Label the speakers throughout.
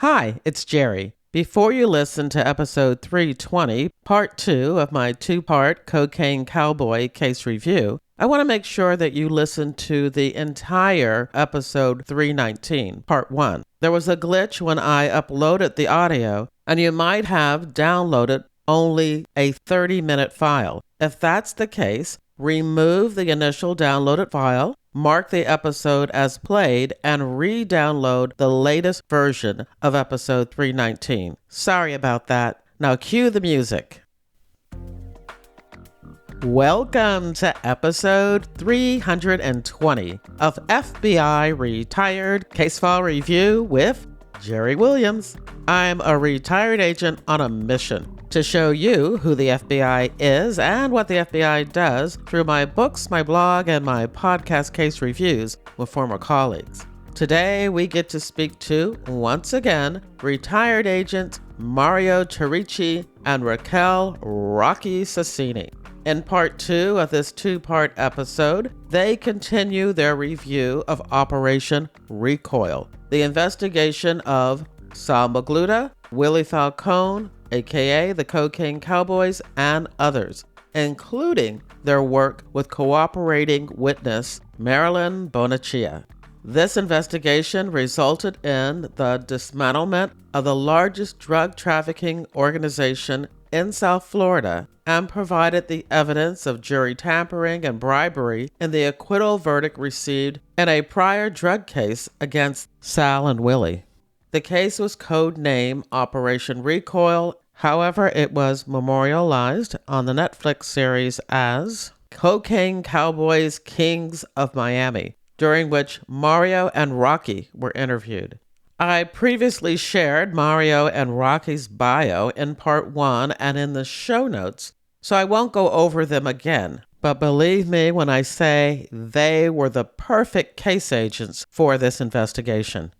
Speaker 1: Hi, it's Jerry. Before you listen to episode 320, part 2 of my two-part Cocaine Cowboy case review, I want to make sure that you listen to the entire episode 319, part 1. There was a glitch when I uploaded the audio, and you might have downloaded only a 30-minute file. If that's the case, remove the initial downloaded file, mark the episode as played, and re-download the latest version of episode 319. Sorry about that. Now cue the music. Welcome to episode 320 of FBI Retired Case File Review with Jerry Williams. I'm a retired agent on a mission to show you who the FBI is and what the FBI does through my books, my blog, and my podcast case reviews with former colleagues. Today, we get to speak to, once again, retired agents Mario Tariche and Raquel Rocky Cicini. In part 2 of this two-part episode, they continue their review of Operation RECOIL, the investigation of Sal Magluta, Willy Falcon, aka the Cocaine Cowboys, and others, including their work with cooperating witness Marilyn Bonachea. This investigation resulted in the dismantlement of the largest drug trafficking organization in South Florida and provided the evidence of jury tampering and bribery in the acquittal verdict received in a prior drug case against Sal and Willy. The case was codenamed Operation RECOIL. However, it was memorialized on the Netflix series as Cocaine Cowboys Kings of Miami, during which Mario and Rocky were interviewed. I previously shared Mario and Rocky's bio in part 1 and in the show notes, so I won't go over them again. But believe me when I say they were the perfect case agents for this investigation.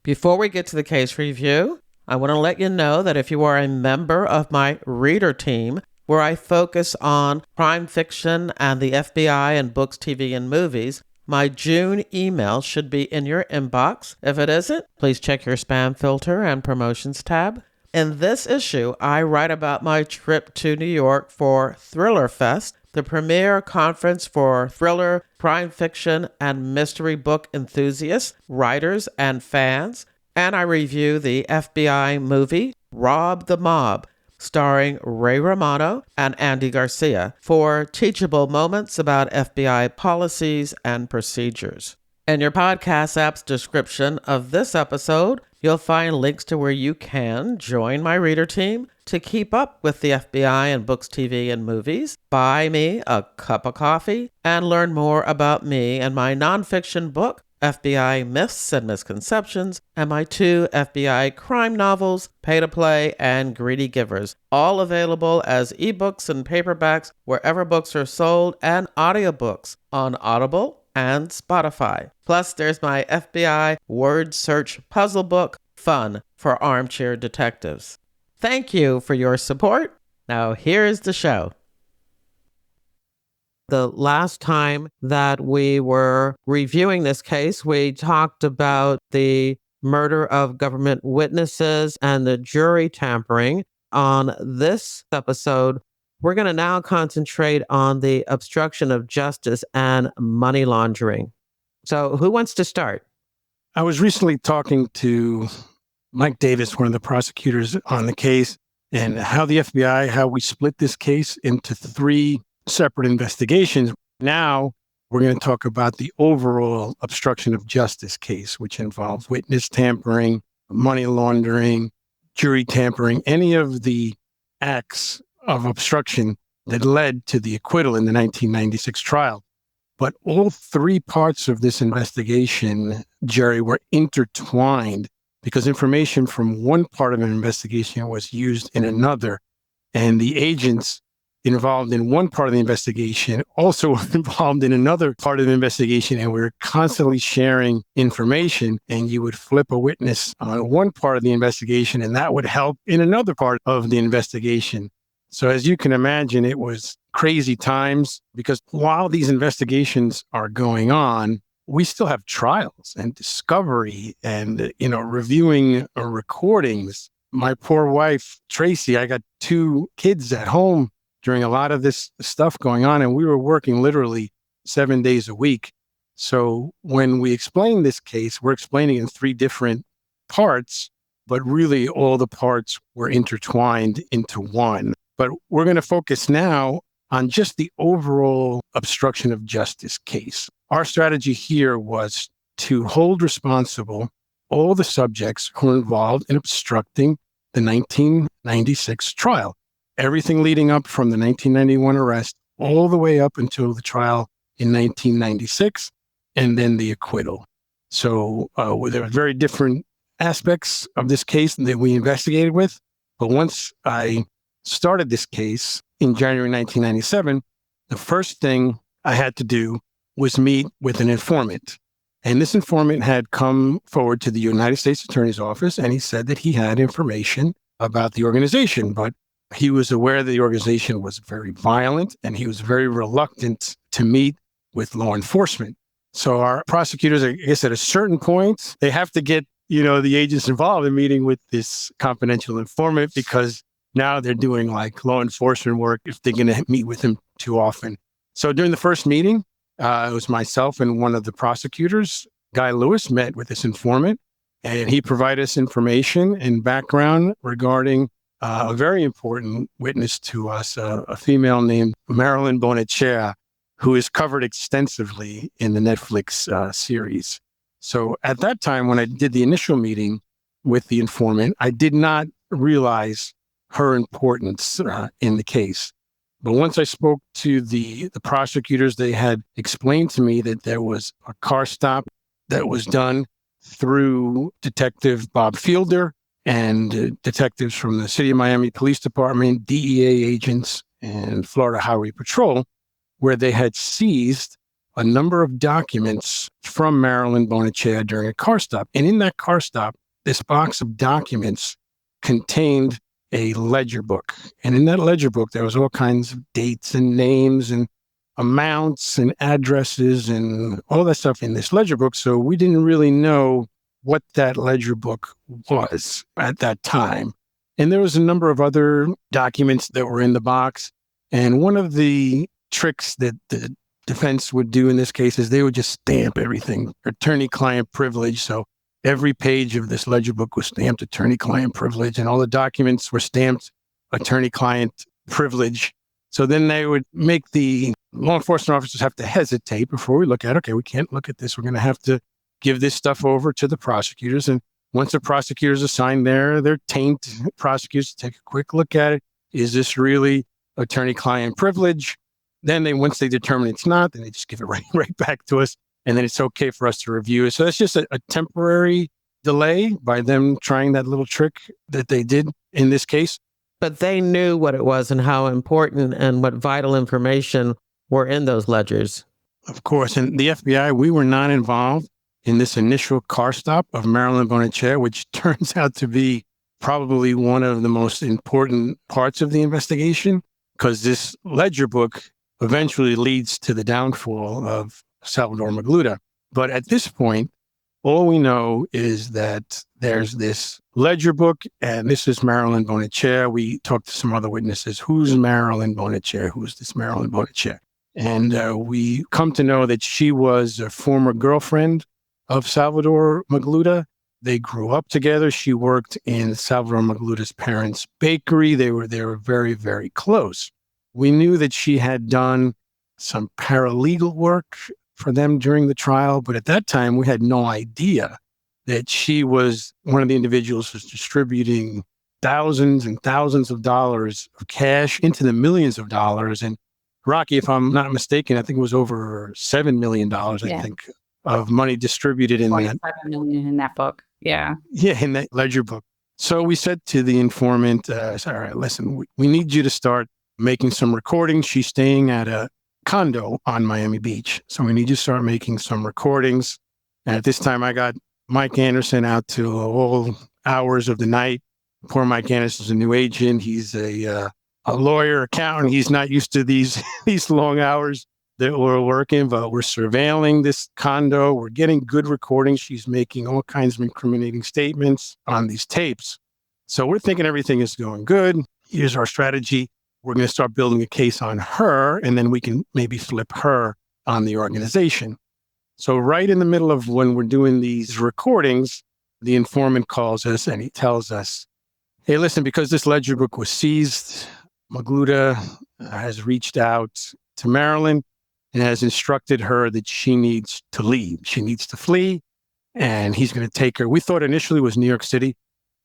Speaker 1: Before we get to the case review, I want to let you know that if you are a member of my reader team, where I focus on crime fiction and the FBI and books, TV, and movies, my June email should be in your inbox. If it isn't, please check your spam filter and promotions tab. In this issue, I write about my trip to New York for Thriller Fest, the premier conference for thriller, crime fiction, and mystery book enthusiasts, writers, and fans. And I review the FBI movie Rob the Mob, starring Ray Romano and Andy Garcia, for teachable moments about FBI policies and procedures. In your podcast app's description of this episode, you'll find links to where you can join my reader team to keep up with the FBI and books, TV, and movies, buy me a cup of coffee, and learn more about me and my nonfiction book, FBI Myths and Misconceptions, and my 2 FBI crime novels, Pay to Play and Greedy Givers, all available as ebooks and paperbacks wherever books are sold, and audiobooks on Audible and Spotify. Plus, there's my FBI word search puzzle book, Fun for Armchair Detectives. Thank you for your support. Now here's the show. The last time that we were reviewing this case, we talked about the murder of government witnesses and the jury tampering. On this episode, we're going to now concentrate on the obstruction of justice and money laundering. So who wants to start?
Speaker 2: I was recently talking to Mike Davis, one of the prosecutors on the case, and how we split this case into 3 separate investigations. Now we're going to talk about the overall obstruction of justice case, which involves witness tampering, money laundering, jury tampering, any of the acts of obstruction that led to the acquittal in the 1996 trial. But all 3 parts of this investigation, Jerry, were intertwined because information from one part of an investigation was used in another, and the agents involved in one part of the investigation also involved in another part of the investigation, and we were constantly sharing information, and you would flip a witness on one part of the investigation and that would help in another part of the investigation. So as you can imagine, it was crazy times because while these investigations are going on, we still have trials and discovery and, reviewing recordings. My poor wife, Tracy, I got 2 kids at home during a lot of this stuff going on, and we were working literally 7 days a week. So when we explain this case, we're explaining in 3 different parts, but really all the parts were intertwined into one. But we're going to focus now on just the overall obstruction of justice case. Our strategy here was to hold responsible all the subjects who were involved in obstructing the 1996 trial. Everything leading up from the 1991 arrest all the way up until the trial in 1996, and then the acquittal. So there are very different aspects of this case that we investigated with. But once I started this case in January 1997, the first thing I had to do was meet with an informant. And this informant had come forward to the United States Attorney's Office, and he said that he had information about the organization, but he was aware that the organization was very violent, and he was very reluctant to meet with law enforcement. So our prosecutors, I guess at a certain point, they have to get, the agents involved in meeting with this confidential informant, because now they're doing like law enforcement work if they're going to meet with him too often. So during the first meeting, it was myself and one of the prosecutors, Guy Lewis, met with this informant, and he provided us information and background regarding a very important witness to us, a female named Marilyn Bonachea, who is covered extensively in the Netflix series. So at that time, when I did the initial meeting with the informant, I did not realize her importance in the case. But once I spoke to the prosecutors, they had explained to me that there was a car stop that was done through Detective Bob Fielder and detectives from the City of Miami Police Department, DEA agents, and Florida Highway Patrol, where they had seized a number of documents from Marilyn Bonachea during a car stop. And in that car stop, this box of documents contained a ledger book. And in that ledger book, there was all kinds of dates and names and amounts and addresses and all that stuff in this ledger book. So we didn't really know what that ledger book was at that time. And there was a number of other documents that were in the box. And one of the tricks that the defense would do in this case is they would just stamp everything, attorney-client privilege. So every page of this ledger book was stamped attorney-client privilege, and all the documents were stamped attorney-client privilege. So then they would make the law enforcement officers have to hesitate before we look at, okay, we can't look at this. We're going to have to give this stuff over to the prosecutors. And once the prosecutors assign their taint, prosecutors take a quick look at it. Is this really attorney-client privilege? Then once they determine it's not, then they just give it right back to us. And then it's okay for us to review it. So that's just a temporary delay by them trying that little trick that they did in this case.
Speaker 1: But they knew what it was and how important and what vital information were in those ledgers.
Speaker 2: Of course. And the FBI, we were not involved in this initial car stop of Marilyn Bonachea, which turns out to be probably one of the most important parts of the investigation, because this ledger book eventually leads to the downfall of Salvador Magluta. But at this point, all we know is that there's this ledger book, and this is Marilyn Bonachea. We talked to some other witnesses. Who's Marilyn Bonachea? Who's this Marilyn Bonachea? And we come to know that she was a former girlfriend of Salvador Magluta. They grew up together. She worked in Salvador Magluta's parents' bakery. They were very, very close. We knew that she had done some paralegal work for them during the trial, but at that time, we had no idea that she was one of the individuals who was distributing thousands and thousands of dollars of cash into the millions of dollars. And Rocky, if I'm not mistaken, I think it was over $7 million, I think, of money distributed in that.
Speaker 3: $7 million in that book. Yeah.
Speaker 2: Yeah, in that ledger book. So we said to the informant, all right, listen, we need you to start making some recordings. She's staying at a condo on Miami Beach. So we need you to start making some recordings. And at this time, I got Mike Anderson out to all hours of the night. Poor Mike Anderson's a new agent. He's a lawyer, accountant. He's not used to these long hours. that we're working, but we're surveilling this condo. We're getting good recordings. She's making all kinds of incriminating statements on these tapes. So we're thinking everything is going good. Here's our strategy. We're going to start building a case on her, and then we can maybe flip her on the organization. So right in the middle of when we're doing these recordings, the informant calls us and he tells us, hey, listen, because this ledger book was seized, Magluta has reached out to Marilyn and has instructed her that she needs to leave. She needs to flee, and he's going to take her. We thought initially it was New York City.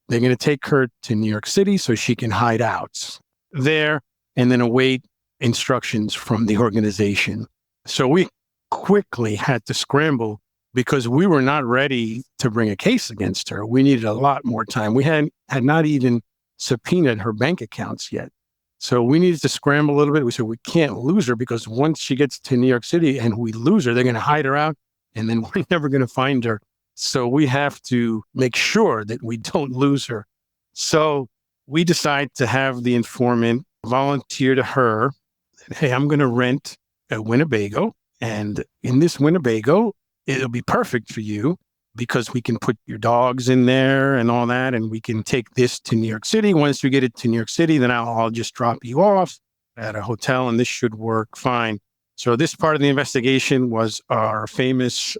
Speaker 2: They're going to take her to New York City so she can hide out there and then await instructions from the organization. So we quickly had to scramble because we were not ready to bring a case against her. We needed a lot more time. We had not even subpoenaed her bank accounts yet. So we needed to scramble a little bit. We said, we can't lose her because once she gets to New York City and we lose her, they're going to hide her out and then we're never going to find her. So we have to make sure that we don't lose her. So we decide to have the informant volunteer to her. Hey, I'm going to rent a Winnebago. And in this Winnebago, it'll be perfect for you because we can put your dogs in there and all that. And we can take this to New York City. Once we get it to New York City, then I'll just drop you off at a hotel and this should work fine. So this part of the investigation was our famous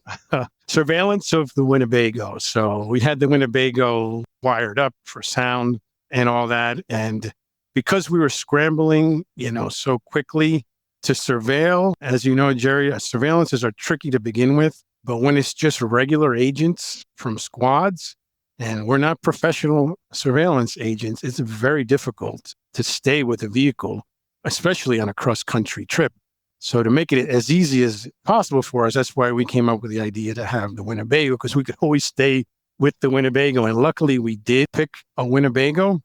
Speaker 2: surveillance of the Winnebago. So we had the Winnebago wired up for sound and all that. And because we were scrambling, so quickly to surveil, as you know, Jerry, surveillances are tricky to begin with. But when it's just regular agents from squads, and we're not professional surveillance agents, it's very difficult to stay with a vehicle, especially on a cross-country trip. So to make it as easy as possible for us, that's why we came up with the idea to have the Winnebago, because we could always stay with the Winnebago. And luckily, we did pick a Winnebago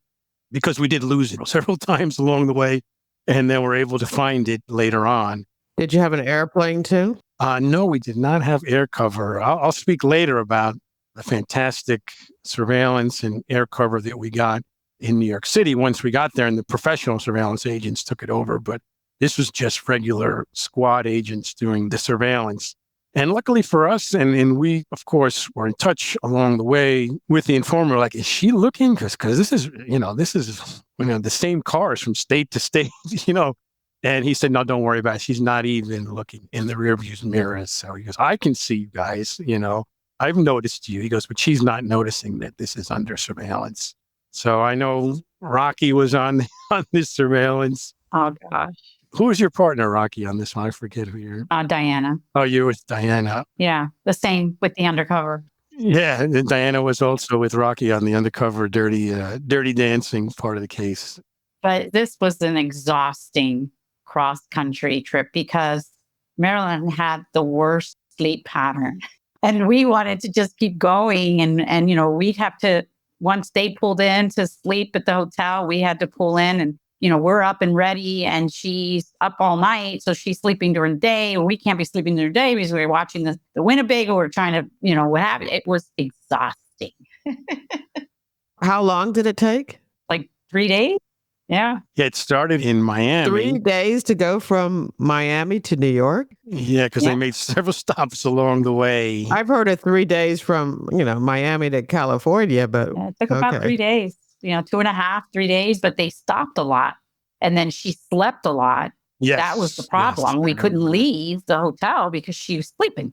Speaker 2: because we did lose it several times along the way. And then we're able to find it later on.
Speaker 1: Did you have an airplane too?
Speaker 2: No, we did not have air cover. I'll speak later about the fantastic surveillance and air cover that we got in New York City once we got there and the professional surveillance agents took it over. But this was just regular squad agents doing the surveillance. And luckily for us, and we, of course, were in touch along the way with the informer, like, is she looking? Because this is the same cars from state to state, And he said, no, don't worry about it. She's not even looking in the rear view mirrors. So he goes, I can see you guys, I've noticed you. He goes, but she's not noticing that this is under surveillance. So I know Rocky was on this surveillance.
Speaker 3: Oh, gosh.
Speaker 2: Who was your partner, Rocky, on this one? I forget who you're.
Speaker 3: Diana.
Speaker 2: Oh, you were with Diana.
Speaker 3: Yeah, the same with the undercover.
Speaker 2: Yeah, and Diana was also with Rocky on the undercover dirty dancing part of the case.
Speaker 3: But this was an exhausting cross-country trip because Marilyn had the worst sleep pattern. And we wanted to just keep going. And we'd have to, once they pulled in to sleep at the hotel, we had to pull in and, we're up and ready and she's up all night. So she's sleeping during the day and we can't be sleeping during the day because we're watching the Winnebago. We're trying to, what have you. It was exhausting.
Speaker 1: How long did it take?
Speaker 3: Like 3 days. Yeah.
Speaker 2: Yeah, it started in Miami.
Speaker 1: 3 days to go from Miami to New York?
Speaker 2: Yeah, because they made several stops along the way.
Speaker 1: I've heard of 3 days from, Miami to California, but
Speaker 3: it took about 3 days, 2.5, 3 days, but they stopped a lot. And then she slept a lot.
Speaker 2: Yes.
Speaker 3: That was the problem. We couldn't leave the hotel because she was sleeping.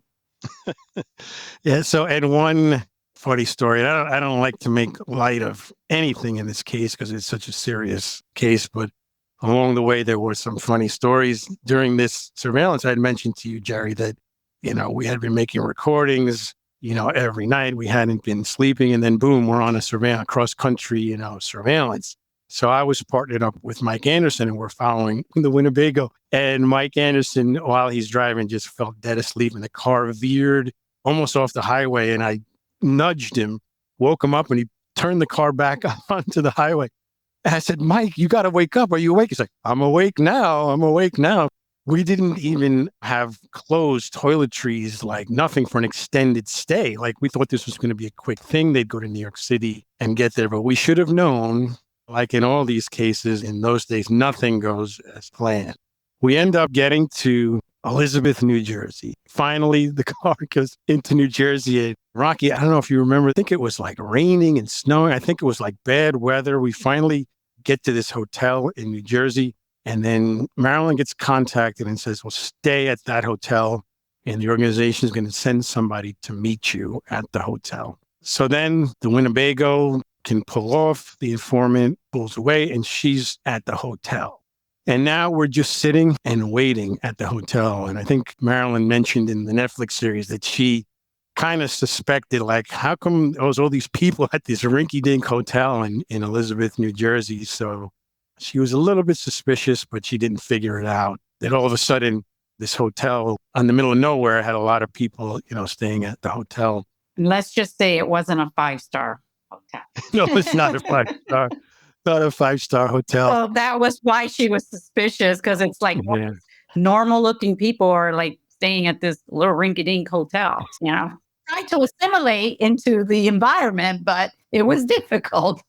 Speaker 2: Yeah. So, and one funny story, and I don't like to make light of anything in this case because it's such a serious case, but along the way, there were some funny stories. During this surveillance, I had mentioned to you, Jerry, that, we had been making recordings, every night. We hadn't been sleeping. And then boom, we're on a surveillance, cross-country, surveillance. So I was partnered up with Mike Anderson and we're following the Winnebago. And Mike Anderson, while he's driving, just fell dead asleep and the car veered almost off the highway. And I nudged him, woke him up, and he turned the car back onto the highway. And I said, Mike, you got to wake up. Are you awake? He's like, I'm awake now. We didn't even have closed toiletries, like nothing for an extended stay. Like we thought this was going to be a quick thing. They'd go to New York City and get there. But we should have known, like in all these cases in those days, nothing goes as planned. We end up getting to Elizabeth, New Jersey. Finally, the car goes into New Jersey. And Rocky, I don't know if you remember, I think it was like raining and snowing. I think it was like bad weather. We finally get to this hotel in New Jersey. And then Marilyn gets contacted and says, well, stay at that hotel. And the organization is going to send somebody to meet you at the hotel. So then the Winnebago can pull off, the informant pulls away, and she's at the hotel. And now we're just sitting and waiting at the hotel. And I think Marilyn mentioned in the Netflix series that she kind of suspected, like, how come there was all these people at this rinky-dink hotel in Elizabeth, New Jersey? So she was a little bit suspicious, but she didn't figure it out. That all of a sudden, this hotel in the middle of nowhere had a lot of people, staying at the hotel.
Speaker 3: And let's just say it wasn't a 5-star hotel.
Speaker 2: No, it's not a 5-star. Not a 5-star hotel.
Speaker 3: So that was why she was suspicious, because it's like normal looking people are like staying at this little rinky-dink hotel, Try to assimilate into the environment, but it was difficult.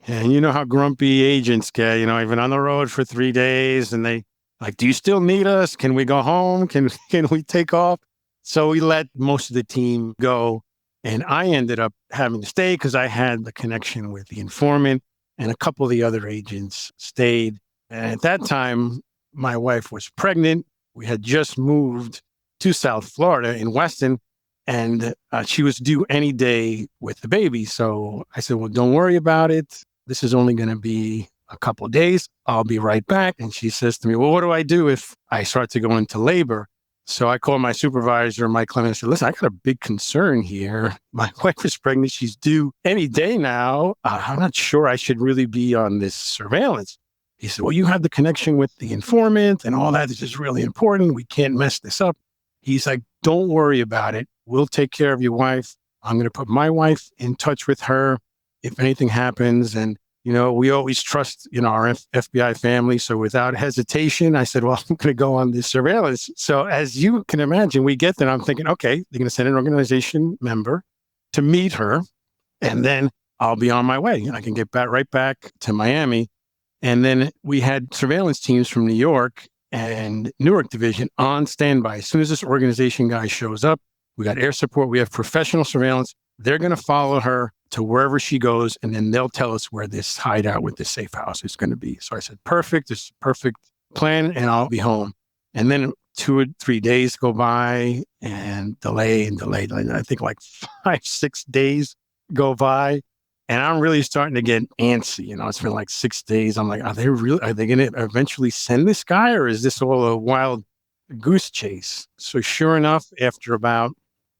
Speaker 2: And you know how grumpy agents get, even on the road for 3 days, and they like, do you still need us? Can we go home? Can we take off? So we let most of the team go. And I ended up having to stay because I had the connection with the informant, and a couple of the other agents stayed. And at that time, my wife was pregnant. We had just moved to South Florida in Weston, and she was due any day with the baby. So I said, well, don't worry about it. This is only going to be a couple of days. I'll be right back. And she says to me, well, what do I do if I start to go into labor? So I called my supervisor, Mike Clement, and said, listen, I got a big concern here. My wife is pregnant. She's due any day now. I'm not sure I should really be on this surveillance. He said, well, you have the connection with the informant and all that. This is really important. We can't mess this up. He's like, don't worry about it. We'll take care of your wife. I'm going to put my wife in touch with her if anything happens. And we always trust, our FBI family. So without hesitation, I said, well, I'm going to go on this surveillance. So as you can imagine, we get there. I'm thinking, okay, they're going to send an organization member to meet her, and then I'll be on my way. I can get right back to Miami. And then we had surveillance teams from New York and Newark division on standby. As soon as this organization guy shows up, we got air support. We have professional surveillance. They're going to follow her to wherever she goes, and then they'll tell us where this hideout with this safe house is going to be. So I said, perfect. This is a perfect plan, and I'll be home. And then 2 or 3 days go by and delay. I think like 5-6 days go by, and I'm really starting to get antsy. It's been like 6 days. I'm like, are they going to eventually send this guy, or is this all a wild goose chase? So sure enough, after about,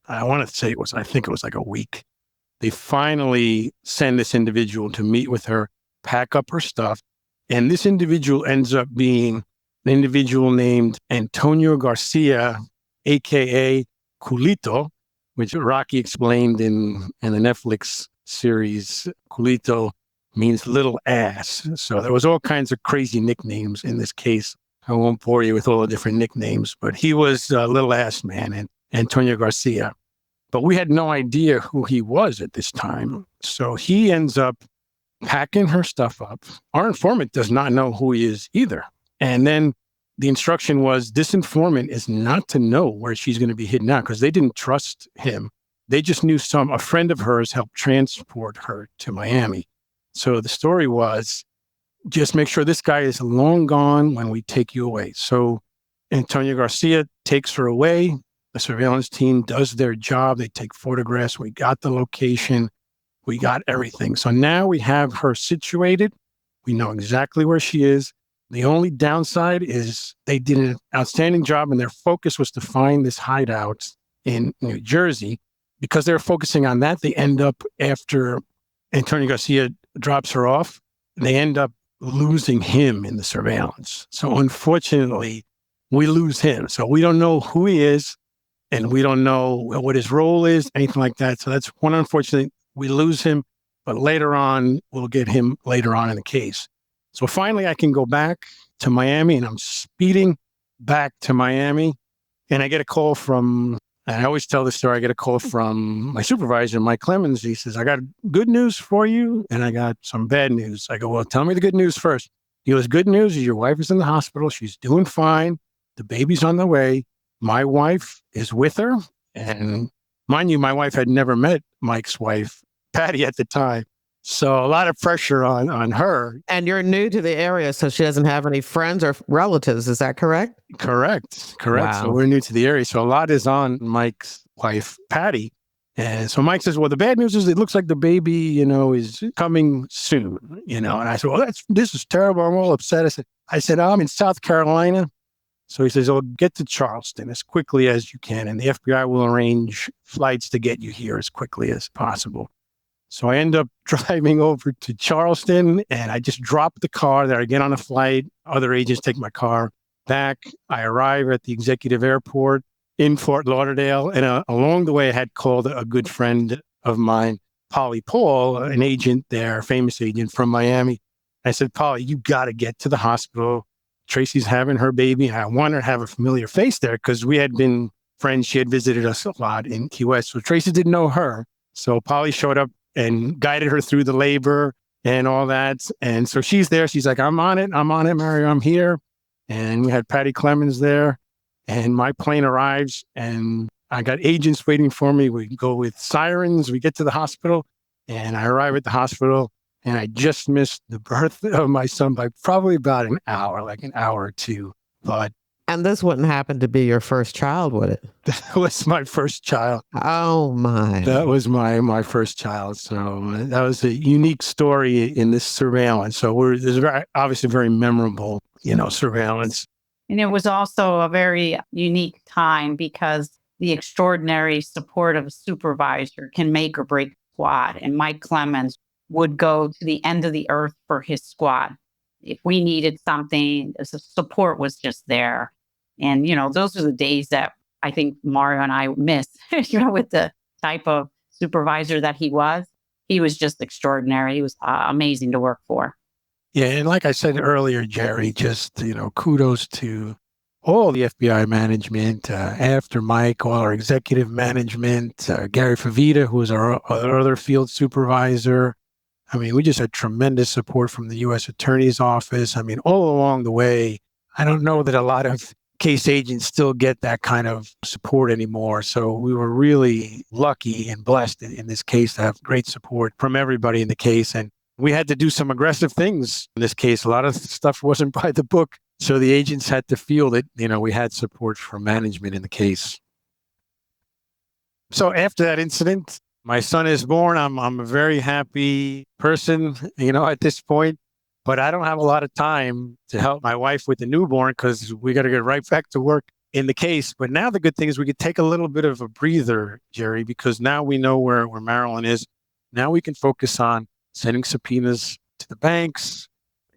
Speaker 2: I think it was like a week, they finally send this individual to meet with her, pack up her stuff. And this individual ends up being an individual named Antonio Garcia, a.k.a. Culito, which Rocky explained in the Netflix series. Culito means little ass. So there was all kinds of crazy nicknames in this case. I won't bore you with all the different nicknames, but he was a little ass man, and Antonio Garcia. But we had no idea who he was at this time. So he ends up packing her stuff up. Our informant does not know who he is either. And then the instruction was, this informant is not to know where she's going to be hidden out, because they didn't trust him. They just knew a friend of hers helped transport her to Miami. So the story was, just make sure this guy is long gone when we take you away. So Antonio Garcia takes her away. The surveillance team does their job. They take photographs. We got the location. We got everything. So now we have her situated. We know exactly where she is. The only downside is they did an outstanding job, and their focus was to find this hideout in New Jersey. Because they're focusing on that, they end up, after Antonio Garcia drops her off, they end up losing him in the surveillance. So unfortunately, we lose him. So we don't know who he is, and we don't know what his role is, anything like that. So that's one unfortunate. We lose him, but later on, we'll get him later on in the case. So finally, I can go back to Miami, and I'm speeding back to Miami, and I get a call from, and I always tell this story, I get a call from my supervisor, Mike Clemens. He says, I got good news for you, and I got some bad news. I go, well, tell me the good news first. He goes, good news is your wife is in the hospital. She's doing fine. The baby's on the way. My wife is with her. And mind you, my wife had never met Mike's wife, Patty, at the time. So a lot of pressure on her.
Speaker 1: And you're new to the area, so she doesn't have any friends or relatives. Is that correct?
Speaker 2: Correct.
Speaker 1: Wow.
Speaker 2: So we're new to the area. So a lot is on Mike's wife, Patty. And so Mike says, well, the bad news is it looks like the baby, is coming soon, And I said, well, this is terrible. I'm all upset. I said, I'm in South Carolina. So he says, oh, get to Charleston as quickly as you can. And the FBI will arrange flights to get you here as quickly as possible. So I end up driving over to Charleston and I just drop the car there. I get on a flight. Other agents take my car back. I arrive at the executive airport in Fort Lauderdale. And along the way, I had called a good friend of mine, Polly Paul, an agent there, famous agent from Miami. I said, Polly, you got to get to the hospital. Tracy's having her baby. And I want her to have a familiar face there because we had been friends. She had visited us a lot in Key West. So Tracy didn't know her. So Polly showed up and guided her through the labor and all that. And so she's there. She's like, I'm on it, Mario, I'm here. And we had Patty Clemens there. And my plane arrives and I got agents waiting for me. We go with sirens. We get to the hospital and I arrive at the hospital and I just missed the birth of my son by probably about an hour, like an hour or two.
Speaker 1: And this wouldn't happen to be your first child, would it?
Speaker 2: That was my first child.
Speaker 1: Oh, my.
Speaker 2: That was my first child. So that was a unique story in this surveillance. So there's obviously very memorable, surveillance.
Speaker 3: And it was also a very unique time because the extraordinary support of a supervisor can make or break a squad. And Mike Clemens would go to the end of the earth for his squad. If we needed something, the support was just there. And, those are the days that I think Mario and I miss, with the type of supervisor that he was. He was just extraordinary. He was amazing to work for.
Speaker 2: Yeah. And like I said earlier, Jerry, just, kudos to all the FBI management, after Mike, all our executive management, Gary Favita, who was our other field supervisor. I mean, we just had tremendous support from the U.S. Attorney's Office. I mean, all along the way, I don't know that a lot of case agents still get that kind of support anymore. So we were really lucky and blessed in this case to have great support from everybody in the case. And we had to do some aggressive things in this case. A lot of stuff wasn't by the book. So the agents had to feel that, we had support from management in the case. So after that incident, my son is born. I'm a very happy person, at this point. But I don't have a lot of time to help my wife with the newborn because we got to get right back to work in the case. But now the good thing is we could take a little bit of a breather, Jerry, because now we know where Marilyn is. Now we can focus on sending subpoenas to the banks,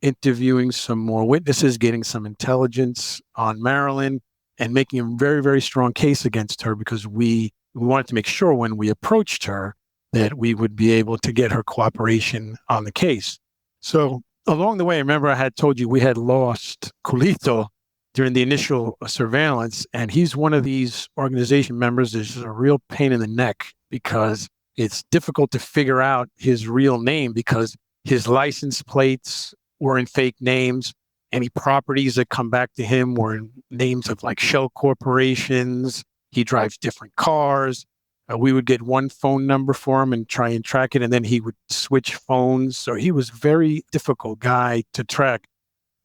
Speaker 2: interviewing some more witnesses, getting some intelligence on Marilyn, and making a very, very strong case against her because we wanted to make sure when we approached her that we would be able to get her cooperation on the case. So along the way, remember I had told you we had lost Kito during the initial surveillance, and he's one of these organization members. There's a real pain in the neck because it's difficult to figure out his real name because his license plates were in fake names. Any properties that come back to him were in names of like shell corporations. He drives different cars. We would get one phone number for him and try and track it, and then he would switch phones. So he was a very difficult guy to track.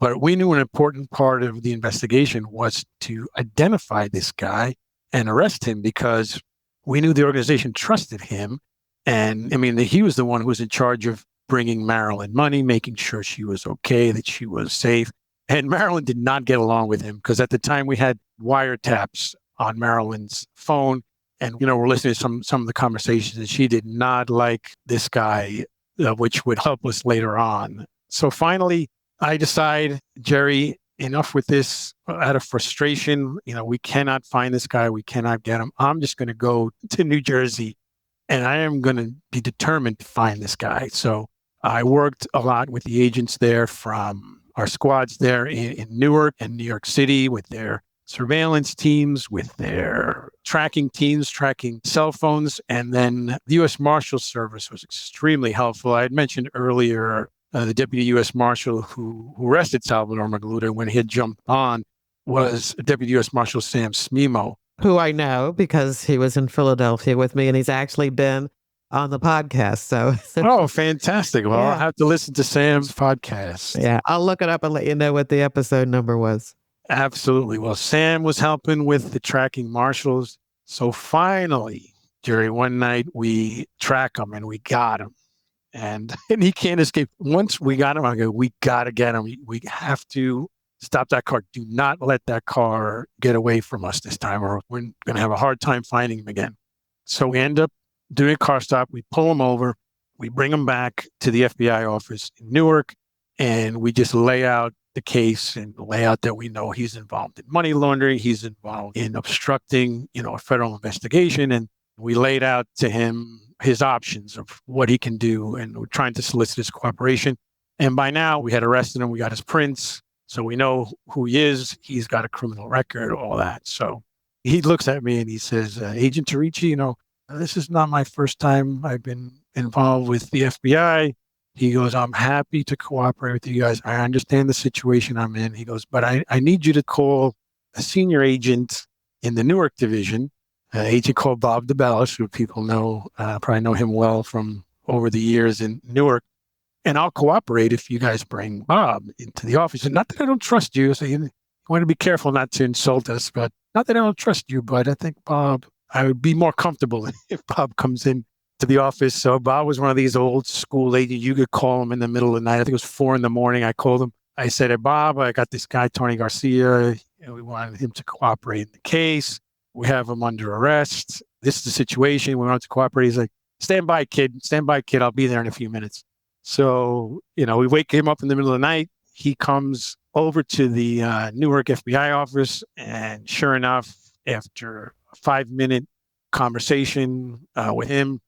Speaker 2: But we knew an important part of the investigation was to identify this guy and arrest him because we knew the organization trusted him. And I mean, he was the one who was in charge of bringing Marilyn money, making sure she was okay, that she was safe. And Marilyn did not get along with him because at the time we had wiretaps on Marilyn's phone. And, we're listening to some of the conversations and she did not like this guy, which would help us later on. So finally, I decide, Jerry, enough with this. Out of frustration, we cannot find this guy. We cannot get him. I'm just going to go to New Jersey and I am going to be determined to find this guy. So I worked a lot with the agents there from our squads there in Newark and New York City with their surveillance teams, with their tracking teams, tracking cell phones. And then the U.S. Marshal Service was extremely helpful. I had mentioned earlier the deputy U.S. Marshal who arrested Salvador Magluta when he had jumped on. was Deputy U.S. Marshal Sam Smemo.
Speaker 1: Who I know because he was in Philadelphia with me and he's actually been on the podcast. So,
Speaker 2: Oh, fantastic. Well,
Speaker 1: Yeah.
Speaker 2: I'll have to listen to Sam's podcast.
Speaker 1: yeah, I'll look it up and let you know what the episode number was.
Speaker 2: Absolutely. Well, Sam was helping with the tracking marshals. So finally, Jerry, one night we track him and we got him. And he can't escape. Once we got him, I go, we got to get him. We have to stop that car. Do not let that car get away from us this time, or we're going to have a hard time finding him again. So we end up doing a car stop. We pull him over. We bring him back to the FBI office in Newark, and we just lay out the case and lay out that we know he's involved in money laundering. He's involved in obstructing, a federal investigation. And we laid out to him his options of what he can do. And we're trying to solicit his cooperation. And by now we had arrested him. We got his prints. So we know who he is. He's got a criminal record, all that. So he looks at me and he says, Agent Tariche, this is not my first time I've been involved with the FBI. He goes, I'm happy to cooperate with you guys. I understand the situation I'm in. He goes, but I need you to call a senior agent in the Newark division, an agent called Bob DeBellis, who people know, probably know him well from over the years in Newark. And I'll cooperate if you guys bring Bob into the office. And not that I don't trust you. So you want to be careful not to insult us, but not that I don't trust you, but I think I would be more comfortable if Bob comes in to the office. So Bob was one of these old school agents. You could call him in the middle of the night. I think it was 4 a.m. I called him. I said, hey, Bob, I got this guy, Tony Garcia. We wanted him to cooperate in the case. We have him under arrest. This is the situation. We want him to cooperate. He's like, stand by, kid. Stand by, kid. I'll be there in a few minutes. So, we wake him up in the middle of the night. He comes over to the Newark FBI office. And sure enough, after a 5-minute conversation with him,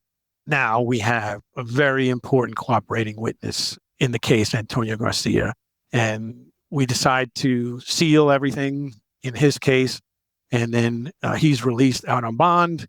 Speaker 2: now we have a very important cooperating witness in the case, Antonio Garcia. And we decide to seal everything in his case. And then he's released out on bond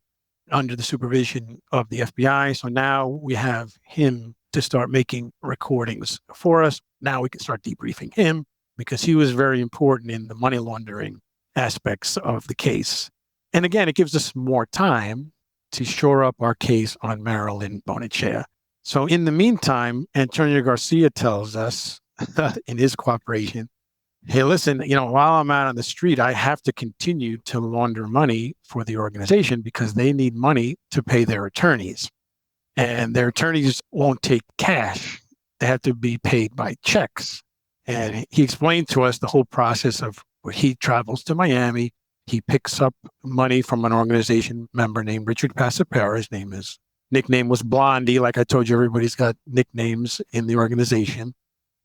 Speaker 2: under the supervision of the FBI. So now we have him to start making recordings for us. Now we can start debriefing him because he was very important in the money laundering aspects of the case. And again, it gives us more time to shore up our case on Marilyn Bonachea. So in the meantime, Antonio Garcia tells us in his cooperation, hey, listen, while I'm out on the street, I have to continue to launder money for the organization because they need money to pay their attorneys. And their attorneys won't take cash. They have to be paid by checks. And he explained to us the whole process of where he travels to Miami. He picks up money from an organization member named Richard Passapera. His nickname was Blondie. Like I told you, everybody's got nicknames in the organization.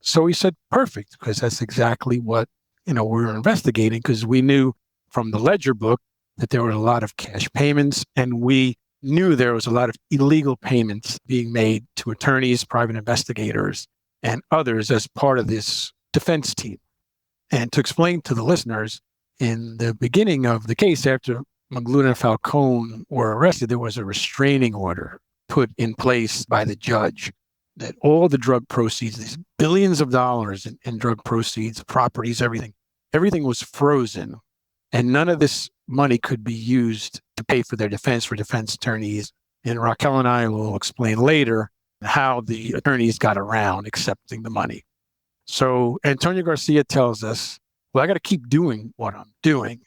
Speaker 2: So he said, perfect, because that's exactly what, we were investigating, because we knew from the ledger book that there were a lot of cash payments, and we knew there was a lot of illegal payments being made to attorneys, private investigators, and others as part of this defense team. And to explain to the listeners, in the beginning of the case, after Magluta and Falcon were arrested, there was a restraining order put in place by the judge that all the drug proceeds, these billions of dollars in drug proceeds, properties, everything was frozen. And none of this money could be used to pay for their defense, for defense attorneys. And Raquel and I will explain later how the attorneys got around accepting the money. So Antonio Garcia tells us, well, I got to keep doing what I'm doing,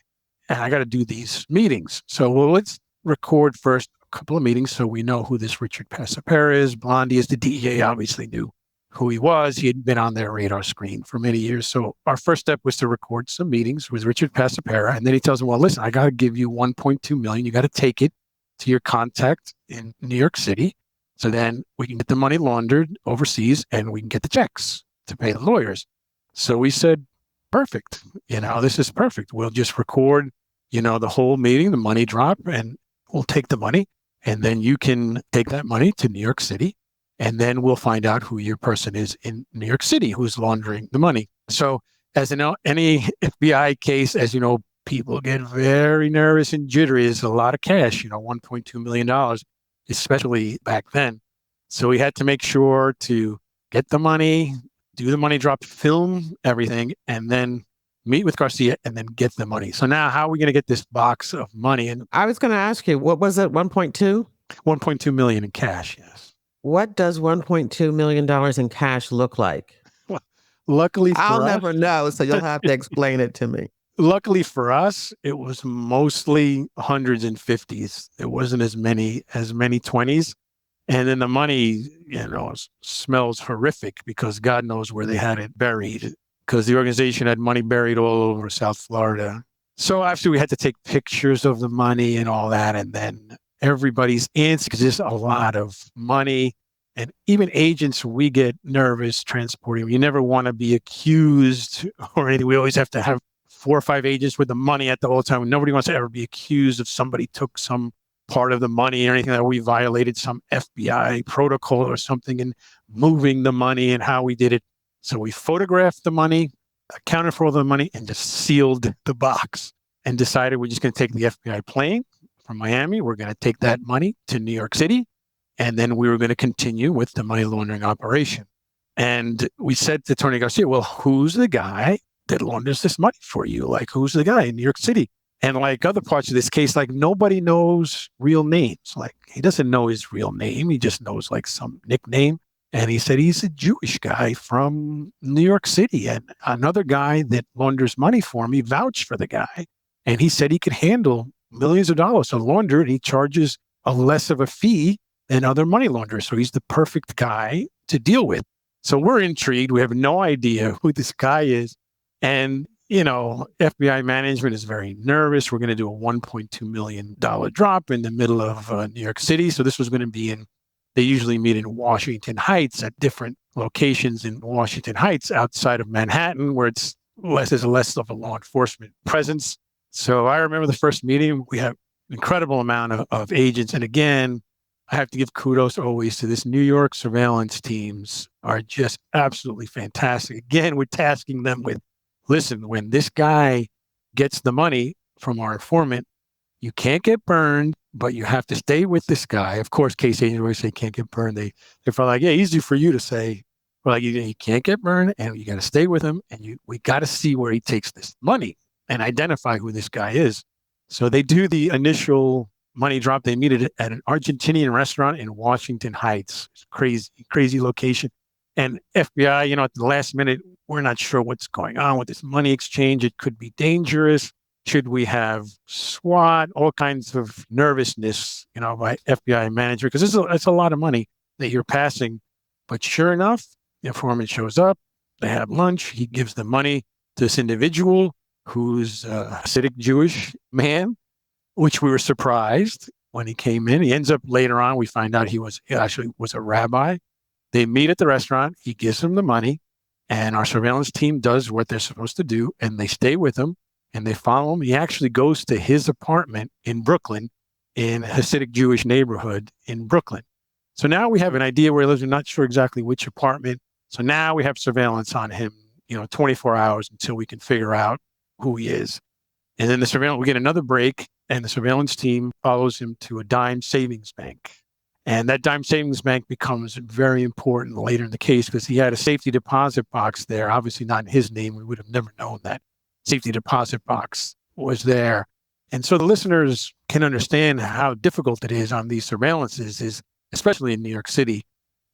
Speaker 2: and I got to do these meetings. So, let's record first a couple of meetings so we know who this Richard Passapera is. Blondie is the DEA, obviously knew who he was. He had been on their radar screen for many years. So our first step was to record some meetings with Richard Passapera. And then he tells him, well, listen, I got to give you $1.2 million. You got to take it to your contact in New York City. So then we can get the money laundered overseas and we can get the checks to pay the lawyers. So we said, perfect. This is perfect. We'll just record, the whole meeting, the money drop, and we'll take the money. And then you can take that money to New York City. And then we'll find out who your person is in New York City who's laundering the money. So as any FBI case, as you know, people get very nervous and jittery. There's a lot of cash, $1.2 million, especially back then. So we had to make sure to get the money, do the money drop, film everything, and then meet with Garcia, and then get the money. So now how are we going to get this box of money? And
Speaker 1: I was going to ask you, what was it, 1.2?
Speaker 2: 1.2 million in cash, yes.
Speaker 1: What does $1.2 million in cash look like?
Speaker 2: Well, luckily for
Speaker 1: I'll
Speaker 2: us,
Speaker 1: never know, so you'll have to explain it to me.
Speaker 2: luckily for us, it was mostly hundreds and fifties. It wasn't as many 20s. And then the money, smells horrific because God knows where they had it buried, because the organization had money buried all over South Florida. So after we had to take pictures of the money and all that, and then everybody's answer, because there's a lot of money. And even agents, we get nervous transporting. You never want to be accused or anything. We always have to have 4 or 5 agents with the money at the whole time. Nobody wants to ever be accused of somebody took some part of the money or anything, that we violated some FBI protocol or something in moving the money and how we did it. So we photographed the money, accounted for all the money, and just sealed the box and decided we're just going to take the FBI plane from Miami. We're going to take that money to New York City. And then we were going to continue with the money laundering operation. And we said to Tony Garcia, well, who's the guy that launders this money for you? Like, who's the guy in New York City? And like other parts of this case, like nobody knows real names. Like he doesn't know his real name. He just knows like some nickname. And he said he's a Jewish guy from New York City. And another guy that launders money for me vouched for the guy. And he said he could handle millions of dollars to launder, and he charges a less of a fee than other money launderers. So he's the perfect guy to deal with. So we're intrigued. We have no idea who this guy is. And FBI management is very nervous. We're going to do a $1.2 million drop in the middle of New York City. So this was going to be they usually meet in Washington Heights at different locations in Washington Heights outside of Manhattan, where there's less of a law enforcement presence. So I remember the first meeting, we have an incredible amount of agents. And again, I have to give kudos always to this New York surveillance teams are just absolutely fantastic. Again, we're tasking them with, listen, when this guy gets the money from our informant, you can't get burned, but you have to stay with this guy. Of course, case agents always say can't get burned. They're like, yeah, easy for you to say. Well, like, you can't get burned, and you got to stay with him, and we got to see where he takes this money and identify who this guy is. So they do the initial money drop. They meet it at an Argentinian restaurant in Washington Heights. It's crazy, crazy location. And FBI, at the last minute, we're not sure what's going on with this money exchange. It could be dangerous. Should we have SWAT? All kinds of nervousness, by FBI manager, because it's a lot of money that you're passing. But sure enough, the informant shows up. They have lunch. He gives the money to this individual who's a Hasidic Jewish man, which we were surprised when he came in. He ends up later on, we find out he actually was a rabbi. They meet at the restaurant. He gives him the money, and our surveillance team does what they're supposed to do, and they stay with him, and they follow him. He actually goes to his apartment in Brooklyn, in a Hasidic Jewish neighborhood in Brooklyn. So now we have an idea where he lives. We're not sure exactly which apartment. So now we have surveillance on him, 24 hours until we can figure out who he is. And then we get another break, and the surveillance team follows him to a dime savings bank. And that dime savings bank becomes very important later in the case because he had a safety deposit box there, obviously not in his name. We would have never known that safety deposit box was there. And so the listeners can understand how difficult it is on these surveillances, especially in New York City,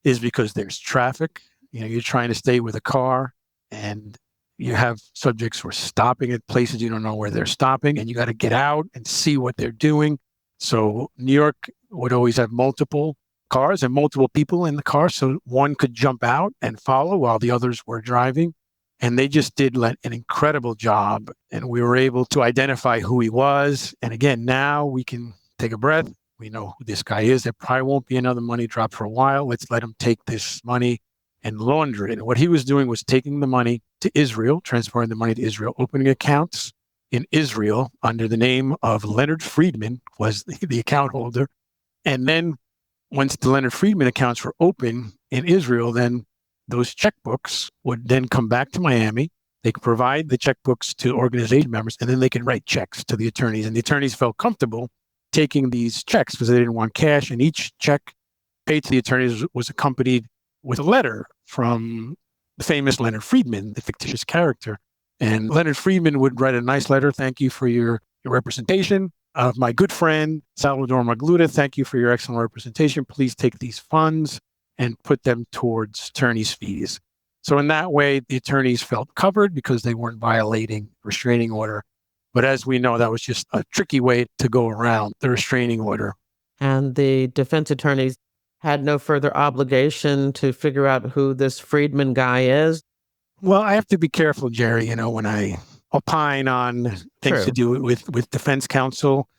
Speaker 2: is because there's traffic. You're trying to stay with a car, and you have subjects who are stopping at places you don't know where they're stopping, and you got to get out and see what they're doing. So New York would always have multiple cars and multiple people in the car. So one could jump out and follow while the others were driving. And they just did an incredible job. And we were able to identify who he was. And again, now we can take a breath. We know who this guy is. There probably won't be another money drop for a while. Let's let him take this money and launder it. And what he was doing was taking the money to Israel, transporting the money to Israel, opening accounts in Israel under the name of Leonard Friedman was the account holder. And then once the Leonard Friedman accounts were open in Israel, then those checkbooks would then come back to Miami. They could provide the checkbooks to organization members, and then they could write checks to the attorneys. And the attorneys felt comfortable taking these checks because they didn't want cash. And each check paid to the attorneys was accompanied with a letter from the famous Leonard Friedman, the fictitious character. And Leonard Friedman would write a nice letter. Thank you for your representation. My good friend, Salvador Magluta, thank you for your excellent representation. Please take these funds and put them towards attorney's fees. So in that way, the attorneys felt covered because they weren't violating restraining order. But as we know, that was just a tricky way to go around the restraining order.
Speaker 1: And the defense attorneys had no further obligation to figure out who this Friedman guy is.
Speaker 2: Well, I have to be careful, Jerry, when I opine on things
Speaker 1: True.
Speaker 2: to do with defense counsel.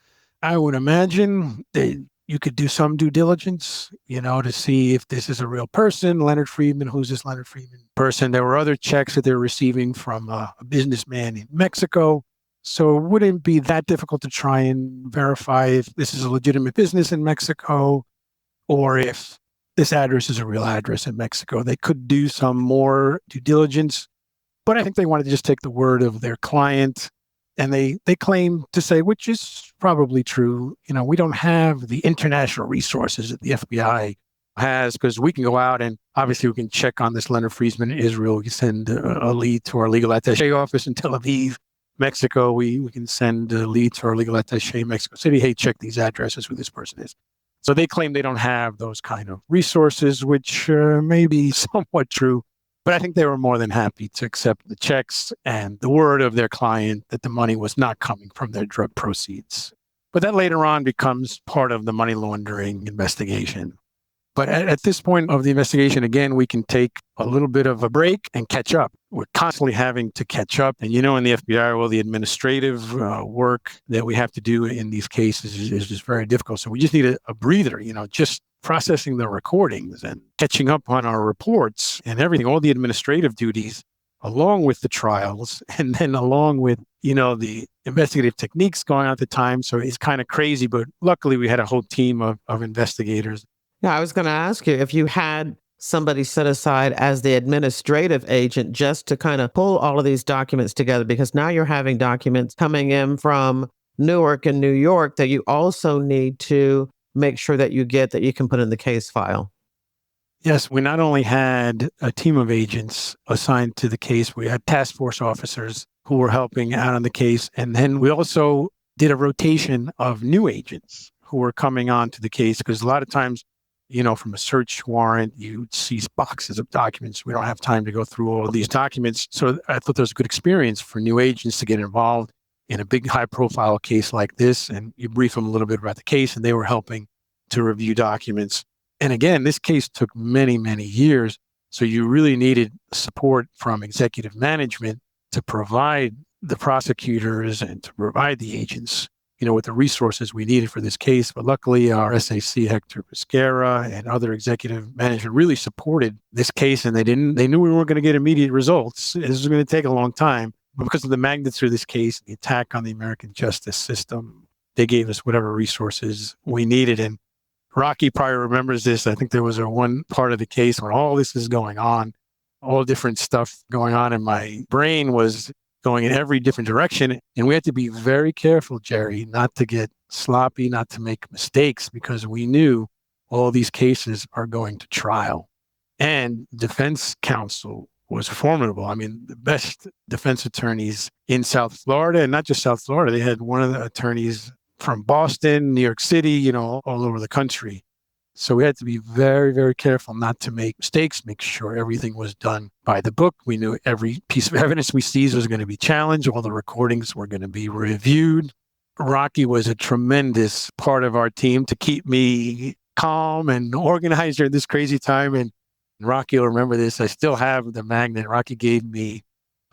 Speaker 2: I would imagine that you could do some due diligence, to see if this is a real person. Leonard Friedman, who's this Leonard Friedman person? There were other checks that they're receiving from a businessman in Mexico. So it wouldn't be that difficult to try and verify if this is a legitimate business in Mexico or if this address is a real address in Mexico. They could do some more due diligence, but I think they wanted to just take the word of their client. And they claim to say, which is probably true, we don't have the international resources that the FBI has, because we can go out and obviously we can check on this Leonard Friedman in Israel. We can send a lead to our legal attaché office in Tel Aviv, Mexico. We can send a lead to our legal attaché in Mexico City. Hey, check these addresses, who this person is. So they claim they don't have those kind of resources, which may be somewhat true. But I think they were more than happy to accept the checks and the word of their client that the money was not coming from their drug proceeds. But that later on becomes part of the money laundering investigation. But at this point of the investigation, again, we can take a little bit of a break and catch up. We're constantly having to catch up. And in the FBI, well, the administrative work that we have to do in these cases is just very difficult. So we just need a breather, just processing the recordings and catching up on our reports and everything, all the administrative duties, along with the trials, and then along with, the investigative techniques going on at the time. So it's kind of crazy, but luckily we had a whole team of investigators.
Speaker 1: Yeah, I was going to ask you if you had somebody set aside as the administrative agent just to kind of pull all of these documents together, because now you're having documents coming in from Newark and New York that you also need to make sure that you can put in the case file.
Speaker 2: Yes, we not only had a team of agents assigned to the case, we had task force officers who were helping out on the case. And then we also did a rotation of new agents who were coming on to the case, because a lot of times, from a search warrant, you see boxes of documents. We don't have time to go through all of these documents. So I thought that was a good experience for new agents to get involved in a big high-profile case like this. And you brief them a little bit about the case, and they were helping to review documents. And again, this case took many, many years. So you really needed support from executive management to provide the prosecutors and to provide the agents with the resources we needed for this case. But luckily, our SAC, Hector Pesquera, and other executive management really supported this case, and they knew we weren't going to get immediate results. This was going to take a long time. But because of the magnitude of this case, the attack on the American justice system, they gave us whatever resources we needed. And Rocky probably remembers this. I think there was one part of the case when all this is going on, all different stuff going on, and my brain was going in every different direction. And we had to be very careful, Jerry, not to get sloppy, not to make mistakes, because we knew all these cases are going to trial. And defense counsel was formidable. I mean, the best defense attorneys in South Florida, and not just South Florida. They had one of the attorneys from Boston, New York City, all over the country. So we had to be very, very careful not to make mistakes, make sure everything was done by the book. We knew every piece of evidence we seized was going to be challenged. All the recordings were going to be reviewed. Rocky was a tremendous part of our team to keep me calm and organized during this crazy time. And Rocky will remember this. I still have the magnet. Rocky gave me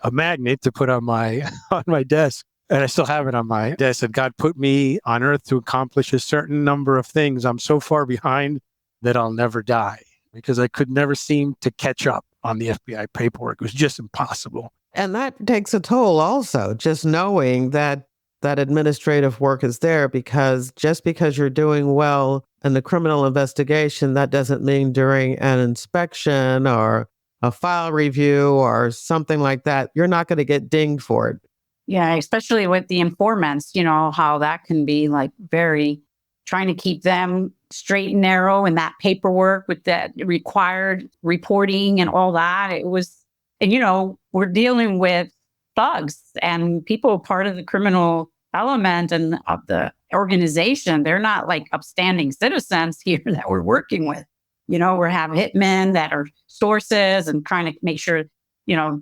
Speaker 2: a magnet to put on my on my desk. And I still have it on my desk. And God put me on earth to accomplish a certain number of things. I'm so far behind that I'll never die, because I could never seem to catch up on the FBI paperwork. It was just impossible.
Speaker 1: And that takes a toll also, just knowing that administrative work is there, because just because you're doing well in the criminal investigation, that doesn't mean during an inspection or a file review or something like that, you're not going to get dinged for it.
Speaker 3: Yeah, especially with the informants, how that can be like very trying to keep them straight and narrow in that paperwork with that required reporting and all that. It was, and we're dealing with thugs and people part of the criminal element and of the organization. They're not like upstanding citizens here that we're working with. We have hitmen that are sources and trying to make sure,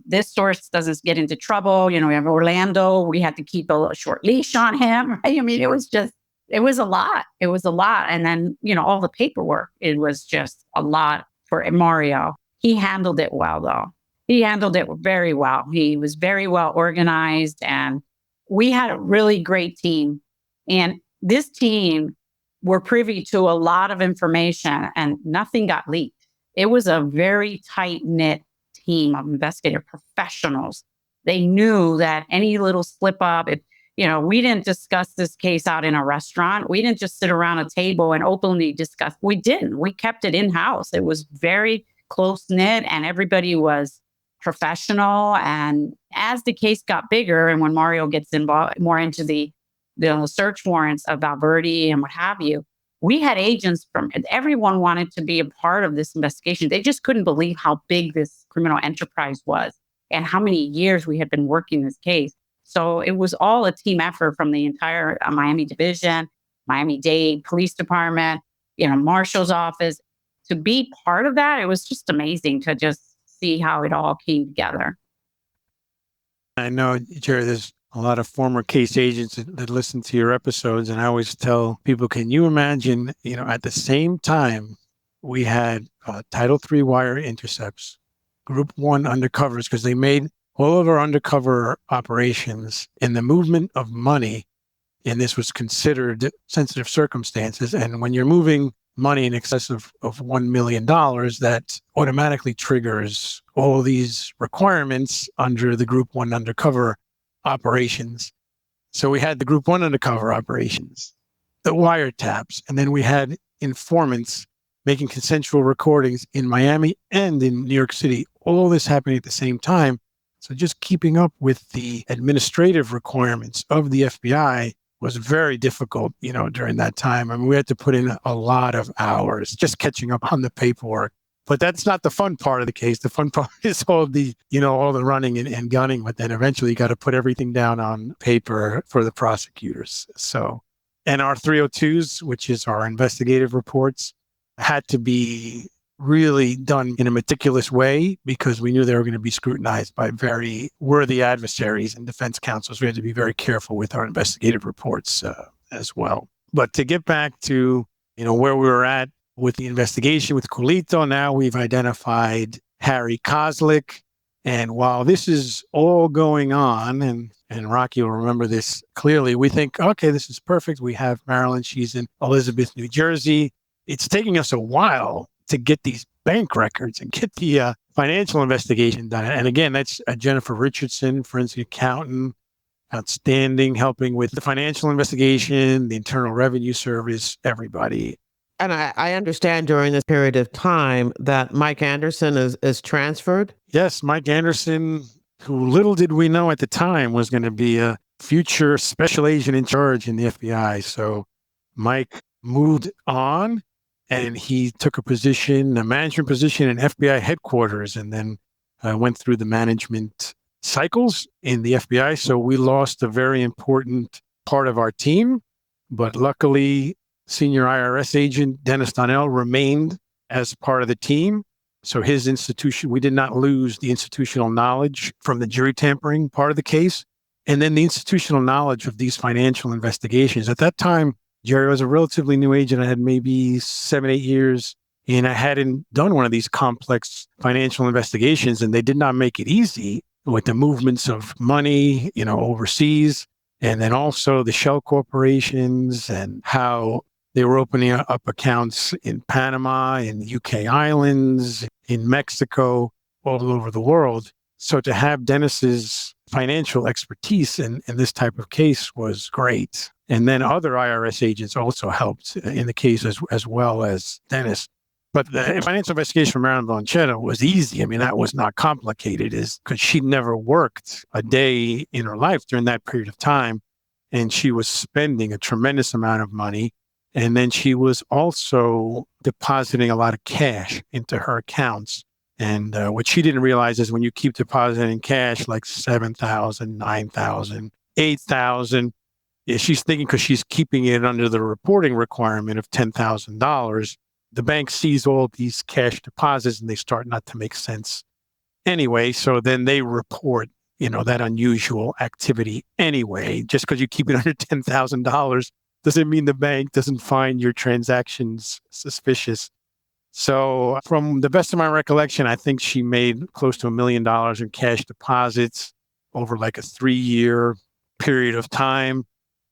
Speaker 3: this source doesn't get into trouble. We have Orlando. We had to keep a short leash on him. Right? I mean, it was a lot. It was a lot. And then, all the paperwork, it was just a lot for Mario. He handled it well, though. He handled it very well. He was very well organized, and we had a really great team. And this team were privy to a lot of information, and nothing got leaked. It was a very tight-knit team of investigative professionals. They knew that any little slip up, we didn't discuss this case out in a restaurant. We didn't just sit around a table and openly discuss. We didn't. We kept it in-house. It was very close-knit, and everybody was professional. And as the case got bigger, and when Mario gets involved more into the search warrants of Valverde and what have you, we had agents everyone wanted to be a part of this investigation. They just couldn't believe how big this criminal enterprise was and how many years we had been working this case. So it was all a team effort from the entire Miami division, Miami-Dade Police Department, Marshal's office. To be part of that, it was just amazing to just see how it all came together.
Speaker 2: I know, Jerry, there's a lot of former case agents that listen to your episodes, and I always tell people, can you imagine, at the same time we had Title III wire intercepts, Group 1 undercovers, because they made all of our undercover operations in the movement of money, and this was considered sensitive circumstances. And when you're moving money in excess of $1 million, that automatically triggers all these requirements under the Group 1 undercover operations. So we had the Group 1 undercover operations, the wiretaps, and then we had informants making consensual recordings in Miami and in New York City. All this happening at the same time. So just keeping up with the administrative requirements of the FBI was very difficult, during that time. I mean, we had to put in a lot of hours just catching up on the paperwork. But that's not the fun part of the case. The fun part is all the running and gunning, but then eventually you got to put everything down on paper for the prosecutors. So, and our 302s, which is our investigative reports, had to be really done in a meticulous way because we knew they were going to be scrutinized by very worthy adversaries and defense counsels. We had to be very careful with our investigative reports as well. But to get back to, where we were at with the investigation with Kito, now we've identified Harry Kozlik. And while this is all going on, and Rocky will remember this clearly, we think, okay, this is perfect. We have Marilyn. She's in Elizabeth, New Jersey. It's taking us a while to get these bank records and get the financial investigation done. And again, that's Jennifer Richardson, forensic accountant, outstanding, helping with the financial investigation, the Internal Revenue Service, everybody.
Speaker 1: And I understand during this period of time that Mike Anderson is transferred.
Speaker 2: Yes, Mike Anderson, who little did we know at the time was going to be a future special agent in charge in the FBI. So Mike moved on. And he took a management position in FBI headquarters, and then went through the management cycles in the FBI. So we lost a very important part of our team. But luckily, senior IRS agent Dennis Donnell remained as part of the team. So his institution, we did not lose the institutional knowledge from the jury tampering part of the case. And then the institutional knowledge of these financial investigations. At that time, Jerry was a relatively new agent. I had maybe 7-8 years, and I hadn't done one of these complex financial investigations, and they did not make it easy with the movements of money, overseas, and then also the shell corporations and how they were opening up accounts in Panama, in the UK islands, in Mexico, all over the world. So to have Dennis's financial expertise in this type of case was great. And then other IRS agents also helped in the case as well as Dennis. But the financial investigation for Marilyn Bonachea was easy. I mean, that was not complicated, because she never worked a day in her life during that period of time. And she was spending a tremendous amount of money. And then she was also depositing a lot of cash into her accounts. And what she didn't realize is when you keep depositing cash like 7,000, 9,000, 8,000, she's thinking because she's keeping it under the reporting requirement of $10,000, the bank sees all these cash deposits and they start not to make sense anyway. So then they report, that unusual activity anyway. Just because you keep it under $10,000 doesn't mean the bank doesn't find your transactions suspicious. So from the best of my recollection, I think she made close to $1 million in cash deposits over like a 3-year period of time.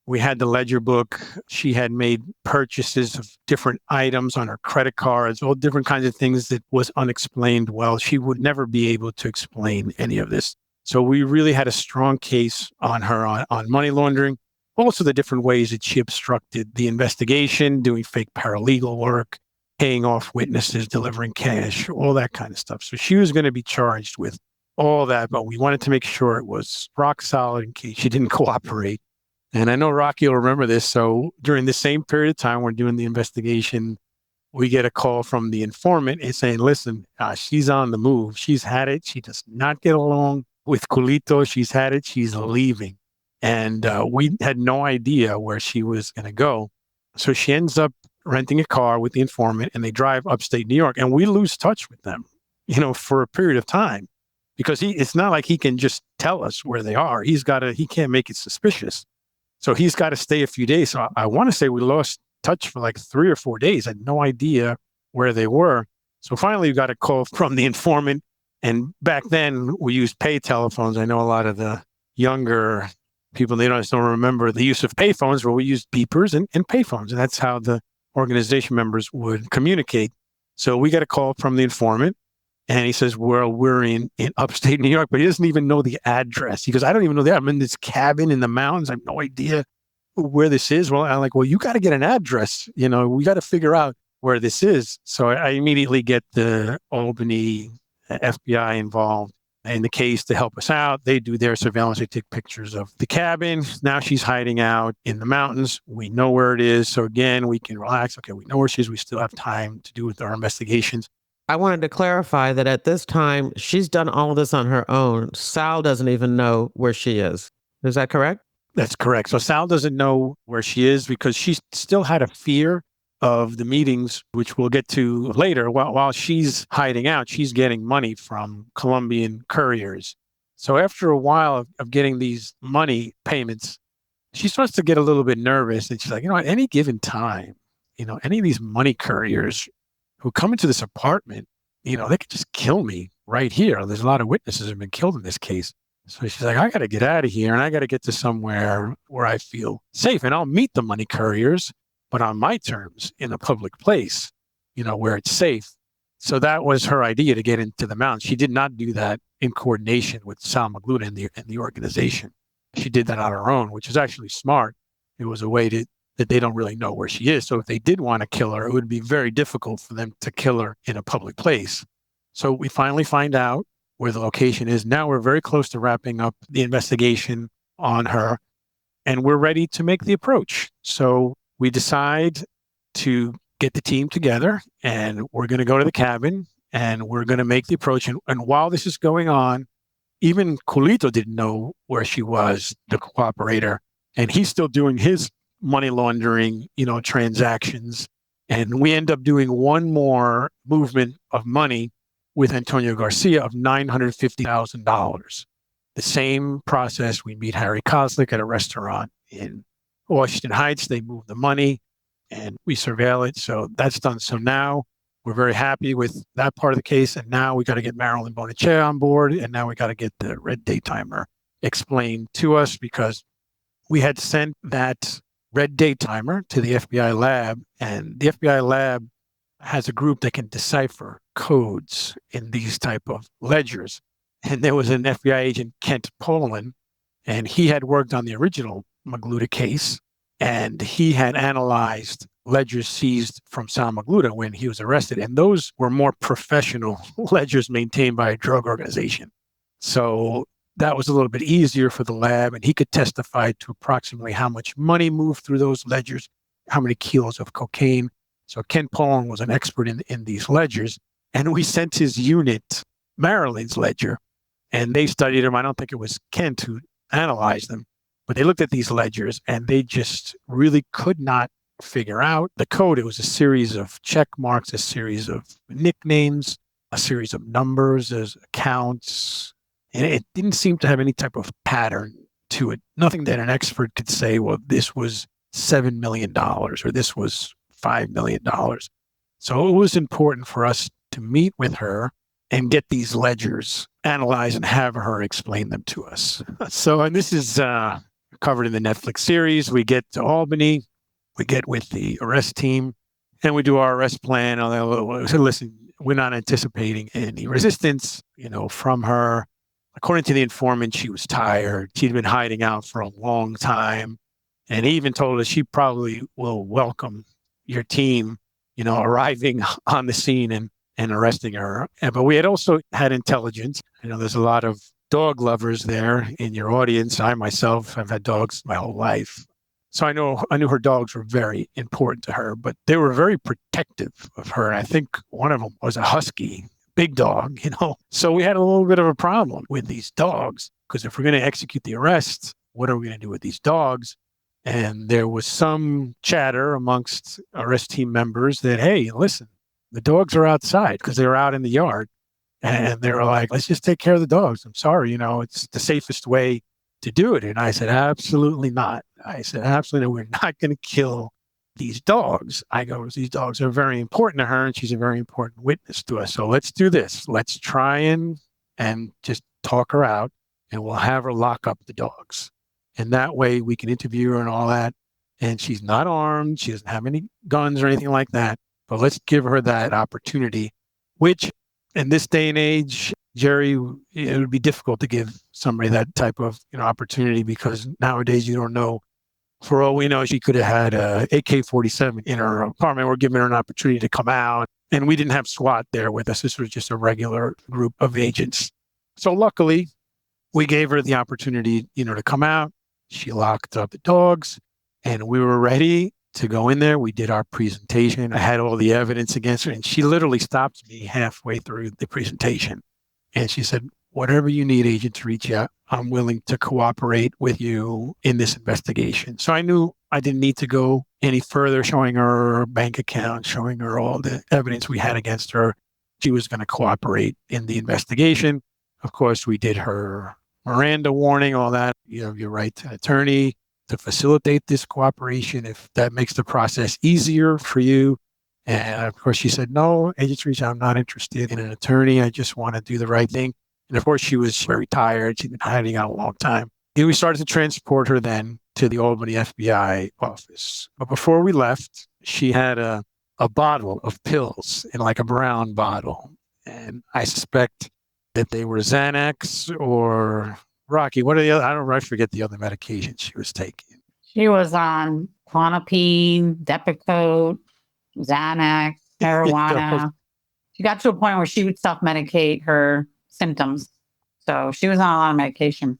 Speaker 2: We had the ledger book. She had made purchases of different items on her credit cards, all different kinds of things that was unexplained. Well, she would never be able to explain any of this. So we really had a strong case on her on money laundering. Also the different ways that she obstructed the investigation, doing fake paralegal work, paying off witnesses, delivering cash, all that kind of stuff. So she was going to be charged with all that, but we wanted to make sure it was rock solid in case she didn't cooperate. And I know Rocky will remember this. So during the same period of time we're doing the investigation, we get a call from the informant and saying, listen, she's on the move. She's had it. She does not get along with Culito. She's had it. She's leaving. And we had no idea where she was going to go. So she ends up renting a car with the informant and they drive upstate New York. And we lose touch with them, for a period of time because it's not like he can just tell us where they are. He can't make it suspicious. So he's got to stay a few days. So I want to say we lost touch for like 3 or 4 days. I had no idea where they were. So finally we got a call from the informant. And back then we used pay telephones. I know a lot of the younger people, they don't remember the use of payphones, where we used beepers and payphones. And that's how the organization members would communicate. So we got a call from the informant and he says, well, we're in upstate New York, but he doesn't even know the address. He goes, I don't even know that. I'm in this cabin in the mountains. I have no idea where this is. Well, I'm like, well, you got to get an address. We got to figure out where this is. So I immediately get the Albany FBI involved in the case to help us out. They do their surveillance. They take pictures of the cabin. Now she's hiding out in the mountains. We know where it is. So again, we can relax. Okay, we know where she is. We still have time to do with our investigations.
Speaker 1: I wanted to clarify that at this time, she's done all of this on her own. Sal doesn't even know where she is. Is that correct?
Speaker 2: That's correct. So Sal doesn't know where she is because she still had a fear of the meetings, which we'll get to later. While she's hiding out, she's getting money from Colombian couriers. So after a while of getting these money payments, she starts to get a little bit nervous. And she's like, at any given time, any of these money couriers who come into this apartment, they could just kill me right here. There's a lot of witnesses who have been killed in this case. So she's like, I got to get out of here and I got to get to somewhere where I feel safe. And I'll meet the money couriers, but on my terms in a public place, where it's safe. So that was her idea to get into the mountains. She did not do that in coordination with Sal Magluta and the organization. She did that on her own, which is actually smart. It was a way that they don't really know where she is. So if they did want to kill her, it would be very difficult for them to kill her in a public place. So we finally find out where the location is. Now we're very close to wrapping up the investigation on her and we're ready to make the approach. So we decide to get the team together and we're going to go to the cabin and we're going to make the approach. And while this is going on, even Culito didn't know where she was, the cooperator, and he's still doing his money laundering, transactions. And we end up doing one more movement of money with Antonio Garcia of $950,000. The same process. We meet Harry Kozlik at a restaurant in Washington Heights. They move the money and we surveil it. So that's done. So now we're very happy with that part of the case. And now we got to get Marilyn Bonachea on board. And now we got to get the red day timer explained to us because we had sent that red day timer to the FBI lab, and the FBI lab has a group that can decipher codes in these type of ledgers. And there was an FBI agent, Kent Poland, and he had worked on the original Magluta case, and he had analyzed ledgers seized from Sal Magluta when he was arrested. And those were more professional ledgers maintained by a drug organization. So that was a little bit easier for the lab, and he could testify to approximately how much money moved through those ledgers, how many kilos of cocaine. So Ken Poland was an expert in these ledgers. And we sent his unit Marilyn's ledger, and they studied them. I don't think it was Kent who analyzed them, but they looked at these ledgers and they just really could not figure out the code. It was a series of check marks, a series of nicknames, a series of numbers, as accounts, and it didn't seem to have any type of pattern to it. Nothing that an expert could say, well, this was $7 million or this was $5 million. So it was important for us to meet with her and get these ledgers analyzed and have her explain them to us. So, and this is covered in the Netflix series. We get to Albany, we get with the arrest team, and we do our arrest plan. So listen, we're not anticipating any resistance, from her. According to the informant, she was tired. She'd been hiding out for a long time. And he even told us she probably will welcome your team, arriving on the scene and arresting her. But we had also had intelligence. There's a lot of dog lovers there in your audience. I myself have had dogs my whole life. So I knew her dogs were very important to her, but they were very protective of her. And I think one of them was a husky, big dog, So we had a little bit of a problem with these dogs, because if we're going to execute the arrest, what are we going to do with these dogs? And there was some chatter amongst arrest team members that, hey, listen, the dogs are outside, because they were out in the yard. And they were like, let's just take care of the dogs. I'm sorry, it's the safest way to do it. And I said, absolutely not. I said, absolutely not. We're not going to kill these dogs. I go, these dogs are very important to her, and she's a very important witness to us. So let's do this. Let's try and just talk her out, and we'll have her lock up the dogs. And that way we can interview her and all that. And she's not armed. She doesn't have any guns or anything like that. But let's give her that opportunity, which in this day and age, Jerry, it would be difficult to give somebody that type of opportunity, because nowadays you don't know. For all we know, she could have had a AK-47 in her apartment. We're giving her an opportunity to come out. And we didn't have SWAT there with us. This was just a regular group of agents. So luckily, we gave her the opportunity, to come out. She locked up the dogs, and we were ready to go in there. We did our presentation. I had all the evidence against her, and she literally stopped me halfway through the presentation. And she said, whatever you need, Agent Tariche, I'm willing to cooperate with you in this investigation. So I knew I didn't need to go any further, showing her bank account, showing her all the evidence we had against her. She was going to cooperate in the investigation. Of course, we did her Miranda warning, all that. You have your right to an attorney to facilitate this cooperation if that makes the process easier for you. And of course, she said, no, Agent Tariche, I'm not interested in an attorney. I just want to do the right thing. And of course, she was very tired. She'd been hiding out a long time. And we started to transport her then to the Albany FBI office. But before we left, she had a bottle of pills in like a brown bottle. And I suspect that they were Xanax or Rocky. What are the other? I forget the other medications she was taking.
Speaker 3: She was on Clonopine, Depakote, Xanax, marijuana. She got to a point where she would self-medicate her symptoms. So she was on a lot of medication.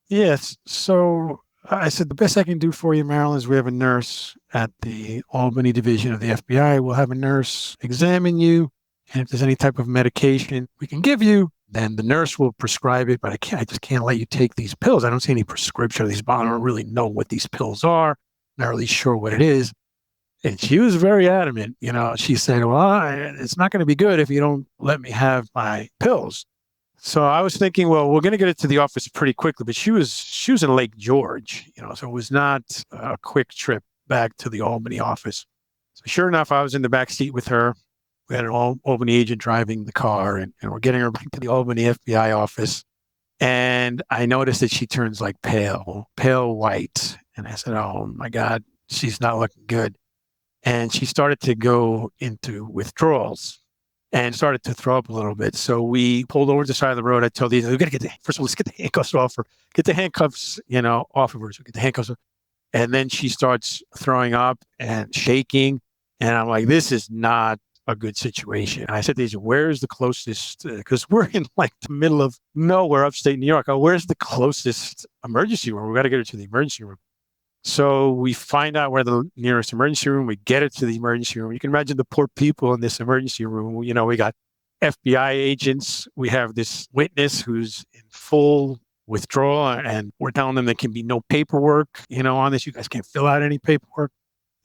Speaker 2: Yes. So I said, the best I can do for you, Marilyn, is we have a nurse at the Albany division of the FBI. We'll have a nurse examine you. And if there's any type of medication we can give you, then the nurse will prescribe it. But I just can't let you take these pills. I don't see any prescription of these bottles. I don't really know what these pills are. Not really sure what it is. And she was very adamant. She said, well, it's not going to be good if you don't let me have my pills. So I was thinking, well, we're going to get it to the office pretty quickly. But she was in Lake George, so it was not a quick trip back to the Albany office. So sure enough, I was in the back seat with her. We had an Albany agent driving the car, and we're getting her back to the Albany FBI office. And I noticed that she turns like pale white. And I said, oh my God, she's not looking good. And she started to go into withdrawals and started to throw up a little bit. So we pulled over to the side of the road. I told the agent, we got to first of all, let's get the handcuffs off her. Get the handcuffs, off of her. So get the handcuffs off. And then she starts throwing up and shaking. And I'm like, this is not a good situation. And I said to the agent, where's the closest, because we're in like the middle of nowhere, upstate New York. Where's the closest emergency room? We got to get her to the emergency room. So we find out where the nearest emergency room, we get her to the emergency room. You can imagine the poor people in this emergency room. We got FBI agents. We have this witness who's in full withdrawal, and we're telling them there can be no paperwork, on this. You guys can't fill out any paperwork.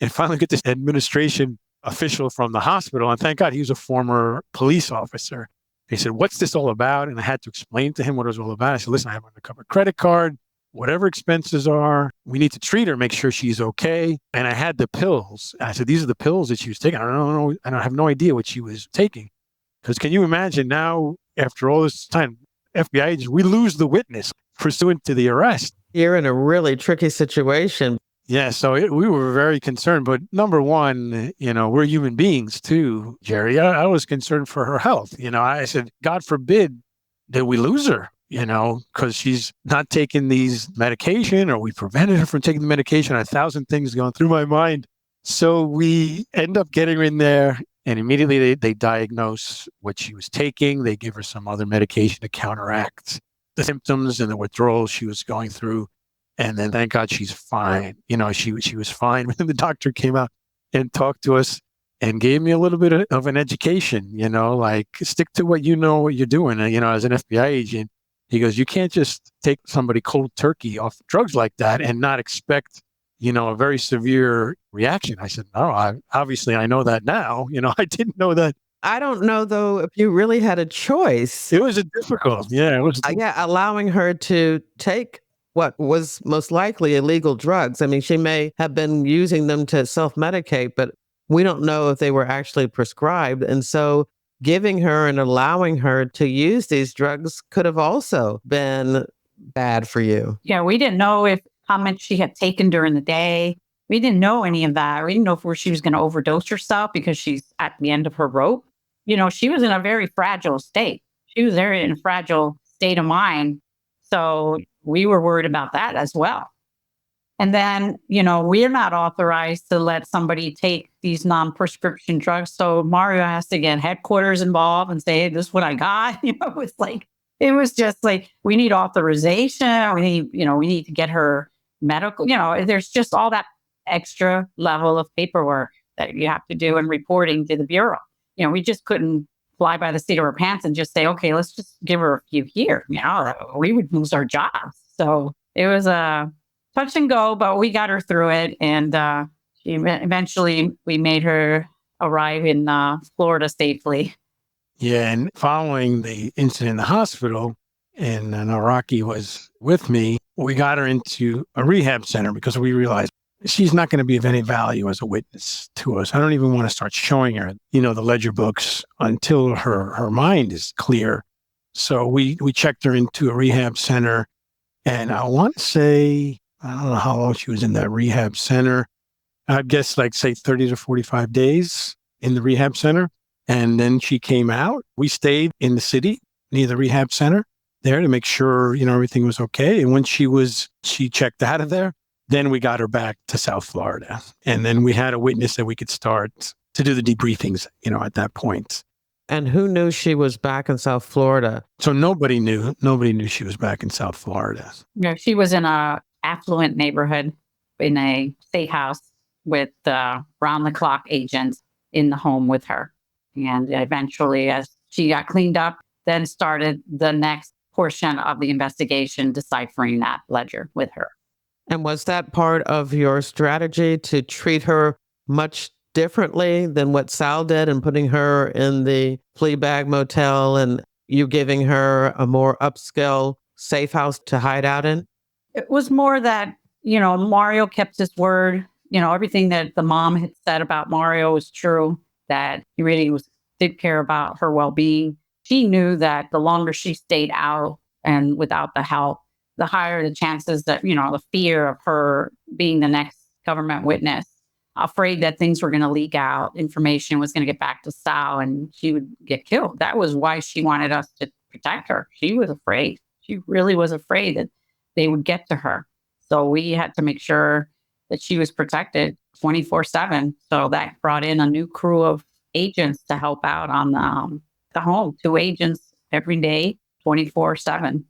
Speaker 2: And finally get this administration official from the hospital. And thank God he was a former police officer. He said, "What's this all about?" And I had to explain to him what it was all about. I said, "Listen, I have an undercover credit card. Whatever expenses are, we need to treat her, make sure she's okay." And I had the pills. I said, "These are the pills that she was taking." I don't know. I have no idea what she was taking. Because can you imagine now, after all this time, FBI agents, we lose the witness pursuant to the arrest.
Speaker 1: You're in a really tricky situation.
Speaker 2: Yeah, so we were very concerned. But number one, we're human beings too, Jerry. I was concerned for her health. I said, God forbid that we lose her, because she's not taking these medication, or we prevented her from taking the medication. 1,000 things going through my mind. So we end up getting her in there, and immediately they diagnose what she was taking. They give her some other medication to counteract the symptoms and the withdrawal she was going through. And then thank God she's fine. She was fine when the doctor came out and talked to us and gave me a little bit of an education, like stick to what what you're doing. And, as an FBI agent, he goes, you can't just take somebody cold turkey off drugs like that and not expect, a very severe reaction. I said, no, obviously I know that now. I didn't know that.
Speaker 1: I don't know, though, if you really had a choice.
Speaker 2: It was difficult. Yeah, it was.
Speaker 1: Allowing her to take what was most likely illegal drugs. I mean, she may have been using them to self-medicate, but we don't know if they were actually prescribed. And so giving her and allowing her to use these drugs could have also been bad for you.
Speaker 3: Yeah, we didn't know how much she had taken during the day. We didn't know any of that. We didn't know if she was going to overdose herself because she's at the end of her rope. She was in a very fragile state. She was very in a fragile state of mind. So we were worried about that as well. And then, we're not authorized to let somebody take these non-prescription drugs. So Mario has to get headquarters involved and say, hey, this is what I got. It was just like, we need authorization. We need to get her medical, there's just all that extra level of paperwork that you have to do and reporting to the Bureau. We just couldn't fly by the seat of our pants and just say, okay, let's just give her a few here. We would lose our jobs. So it was a touch and go, but we got her through it. And eventually we made her arrive in Florida safely.
Speaker 2: Yeah. And following the incident in the hospital, and Rocky was with me, we got her into a rehab center because we realized she's not going to be of any value as a witness to us. I don't even want to start showing her, the ledger books until her mind is clear. So we checked her into a rehab center, and I want to say, I don't know how long she was in that rehab center. I'd guess say 30 to 45 days in the rehab center. And then she came out. We stayed in the city near the rehab center there to make sure, everything was okay. And when she checked out of there, then we got her back to South Florida. And then we had a witness that we could start to do the debriefings, at that point.
Speaker 1: And who knew she was back in South Florida?
Speaker 2: So nobody knew. Nobody knew she was back in South Florida.
Speaker 3: Yeah, she was in a affluent neighborhood in a state house with round-the-clock agents in the home with her. And eventually, as she got cleaned up, then started the next portion of the investigation, deciphering that ledger with her.
Speaker 1: And was that part of your strategy to treat her much differently than what Sal did and putting her in the Fleabag Motel and you giving her a more upscale safe house to hide out in?
Speaker 3: It was more that, Mario kept his word. Everything that the mom had said about Mario was true, that he really did care about her well-being. She knew that the longer she stayed out and without the help, the higher the chances that, the fear of her being the next government witness, afraid that things were going to leak out, information was going to get back to Sal and she would get killed. That was why she wanted us to protect her. She was afraid. She really was afraid that they would get to her. So we had to make sure that she was protected 24/7. So that brought in a new crew of agents to help out on the home, 2 agents every day, 24/7.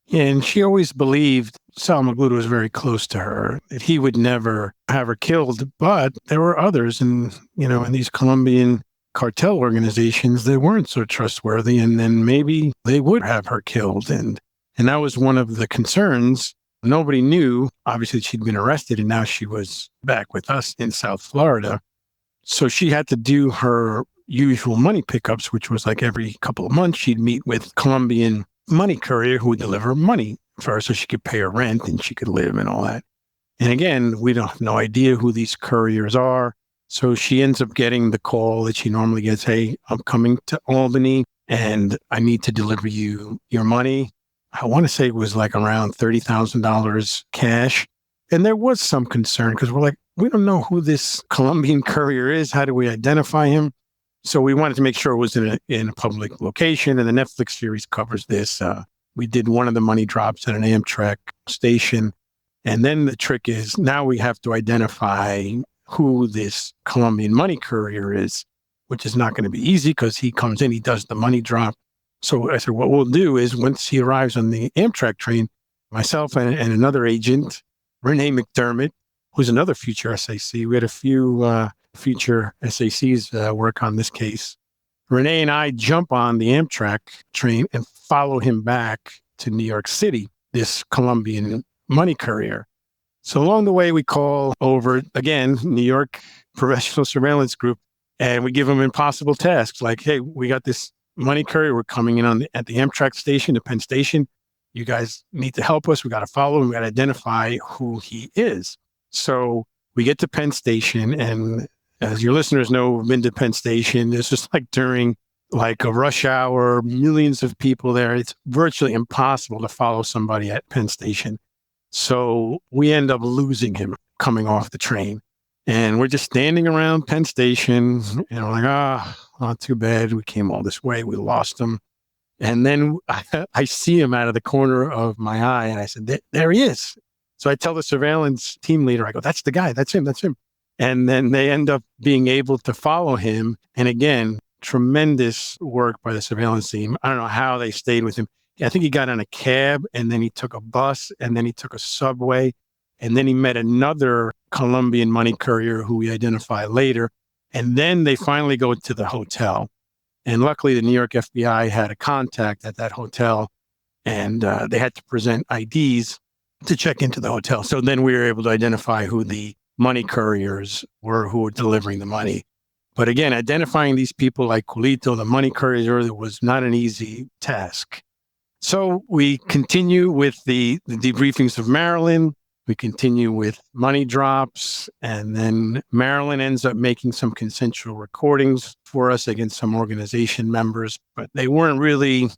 Speaker 2: Yeah, and she always believed Sal Magluta was very close to her, that he would never have her killed. But there were others in these Colombian cartel organizations that weren't so trustworthy, and then maybe they would have her killed. And that was one of the concerns. Nobody knew, obviously, she'd been arrested, and now she was back with us in South Florida. So she had to do her usual money pickups, which was like every couple of months, she'd meet with Colombian money courier who would deliver money for her so she could pay her rent and she could live and all that. And again, we don't have no idea who these couriers are. So she ends up getting the call that she normally gets, hey, I'm coming to Albany and I need to deliver you your money. I want to say it was like around $30,000 cash. And there was some concern because we're like, we don't know who this Colombian courier is. How do we identify him? So we wanted to make sure it was in a public location. And the Netflix series covers this. We did one of the money drops at an Amtrak station. And then the trick is now we have to identify who this Colombian money courier is, which is not going to be easy because he comes in, he does the money drop. So I said, what we'll do is once he arrives on the Amtrak train, myself and another agent, Renee McDermott, who's another future SAC. We had a few future SACs work on this case. Renee and I jump on the Amtrak train and follow him back to New York City, this Colombian money courier. So along the way, we call over, again, New York Professional Surveillance Group, and we give them impossible tasks like, hey, we got this money courier. We're coming in at the Amtrak station, the Penn Station. You guys need to help us. We got to follow him. We got to identify who he is. So we get to Penn Station, and as your listeners know, we've been to Penn Station. It's just like during like a rush hour, millions of people there. It's virtually impossible to follow somebody at Penn Station. So we end up losing him coming off the train. And we're just standing around Penn Station, and we're like, not too bad. We came all this way. We lost him. And then I see him out of the corner of my eye, and I said, there he is. So I tell the surveillance team leader, I go, that's the guy. That's him. And then they end up being able to follow him. And again, tremendous work by the surveillance team. I don't know how they stayed with him. I think he got on a cab, and then he took a bus, and then he took a subway, and then he met another Colombian money courier who we identify later. And then they finally go to the hotel. And luckily, the New York FBI had a contact at that hotel, and they had to present IDs to check into the hotel. So then we were able to identify who the money couriers were who were delivering the money. But again, identifying these people like Kito, the money courier, was not an easy task. So we continue with the debriefings of Marilyn. We continue with money drops. And then Marilyn ends up making some consensual recordings for us against some organization members, but they weren't really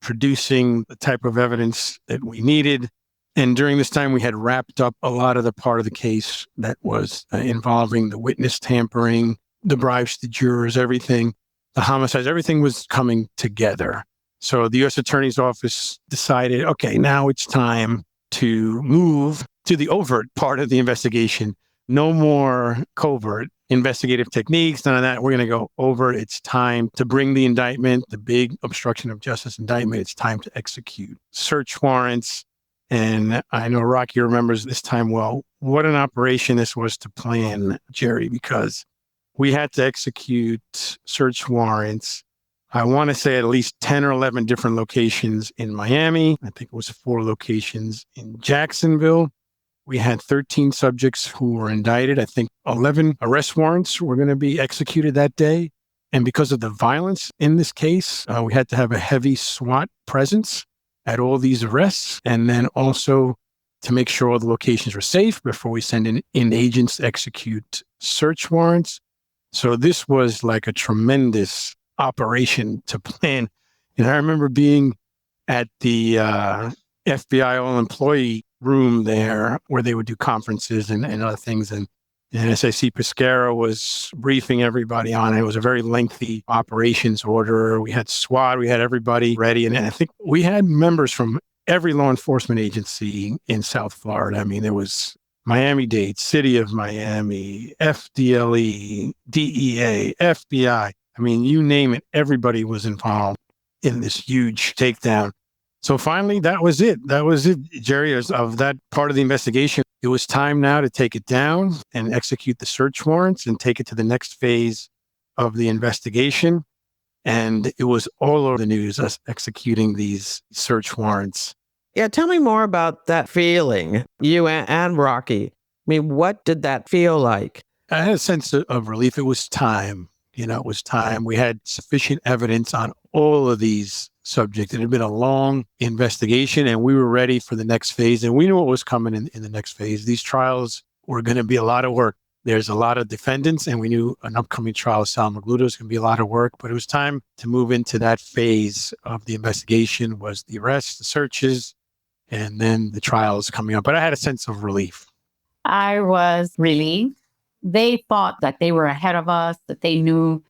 Speaker 2: producing the type of evidence that we needed. And during this time, we had wrapped up a lot of the part of the case that was involving the witness tampering, the bribes to jurors, everything, the homicides, everything was coming together. So the U.S. Attorney's Office decided, okay, now it's time to move to the overt part of the investigation. No more covert investigative techniques, none of that. We're going to go overt. It's time to bring the indictment, the big obstruction of justice indictment. It's time to execute search warrants. And I know Rocky remembers this time well. What an operation this was to plan, Jerry, because we had to execute search warrants. I want to say at least 10 or 11 different locations in Miami. I think it was 4 locations in Jacksonville. We had 13 subjects who were indicted. I think 11 arrest warrants were going to be executed that day. And because of the violence in this case, we had to have a heavy SWAT presence at all these arrests. And then also to make sure all the locations were safe before we send in agents to execute search warrants. So this was like a tremendous operation to plan. And I remember being at the FBI all-employee room there where they would do conferences and other things. And SAC Pescara was briefing everybody on it. It was a very lengthy operations order. We had SWAT, we had everybody ready. And I think we had members from every law enforcement agency in South Florida. I mean, there was Miami-Dade, City of Miami, FDLE, DEA, FBI. I mean, you name it, everybody was involved in this huge takedown. So finally, that was it. That was it, Jerry, of that part of the investigation. It was time now to take it down and execute the search warrants and take it to the next phase of the investigation. And it was all over the news, us executing these search warrants.
Speaker 1: Yeah, tell me more about that feeling, you and Rocky. I mean, what did that feel like?
Speaker 2: I had a sense of relief. It was time. It was time. We had sufficient evidence on all of these subjects. It had been a long investigation, and we were ready for the next phase. And we knew what was coming in the next phase. These trials were going to be a lot of work. There's a lot of defendants, and we knew an upcoming trial of Sal Muda was going to be a lot of work. But it was time to move into that phase of the investigation, was the arrests, the searches, and then the trials coming up. But I had a sense of relief.
Speaker 3: I was relieved. They thought that they were ahead of us, that they knew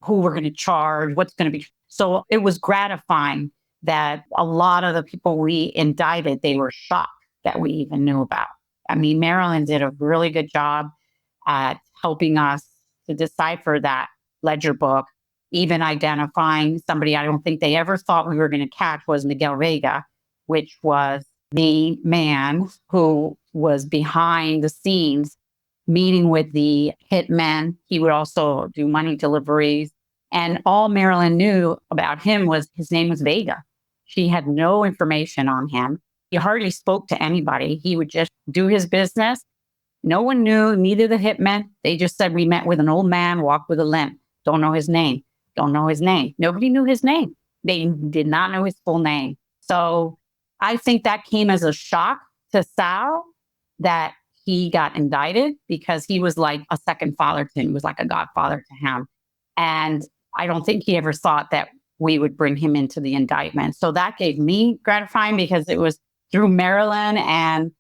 Speaker 3: who we're going to charge, what's going to be. So it was gratifying that a lot of the people we indicted, they were shocked that we even knew about. I mean, Marilyn did a really good job at helping us to decipher that ledger book, even identifying somebody I don't think they ever thought we were going to catch was Miguel Vega, which was the man who was behind the scenes meeting with the hitmen. He would also do money deliveries. And all Marilyn knew about him was his name was Vega. She had no information on him. He hardly spoke to anybody. He would just do his business. No one knew, neither the hitmen. They just said, we met with an old man, walked with a limp. Don't know his name. Don't know his name. Nobody knew his name. They did not know his full name. So I think that came as a shock to Sal that he got indicted, because he was like a second father to him. He was like a godfather to him. And I don't think he ever thought that we would bring him into the indictment. So that gave me gratifying, because it was through Marilyn. And,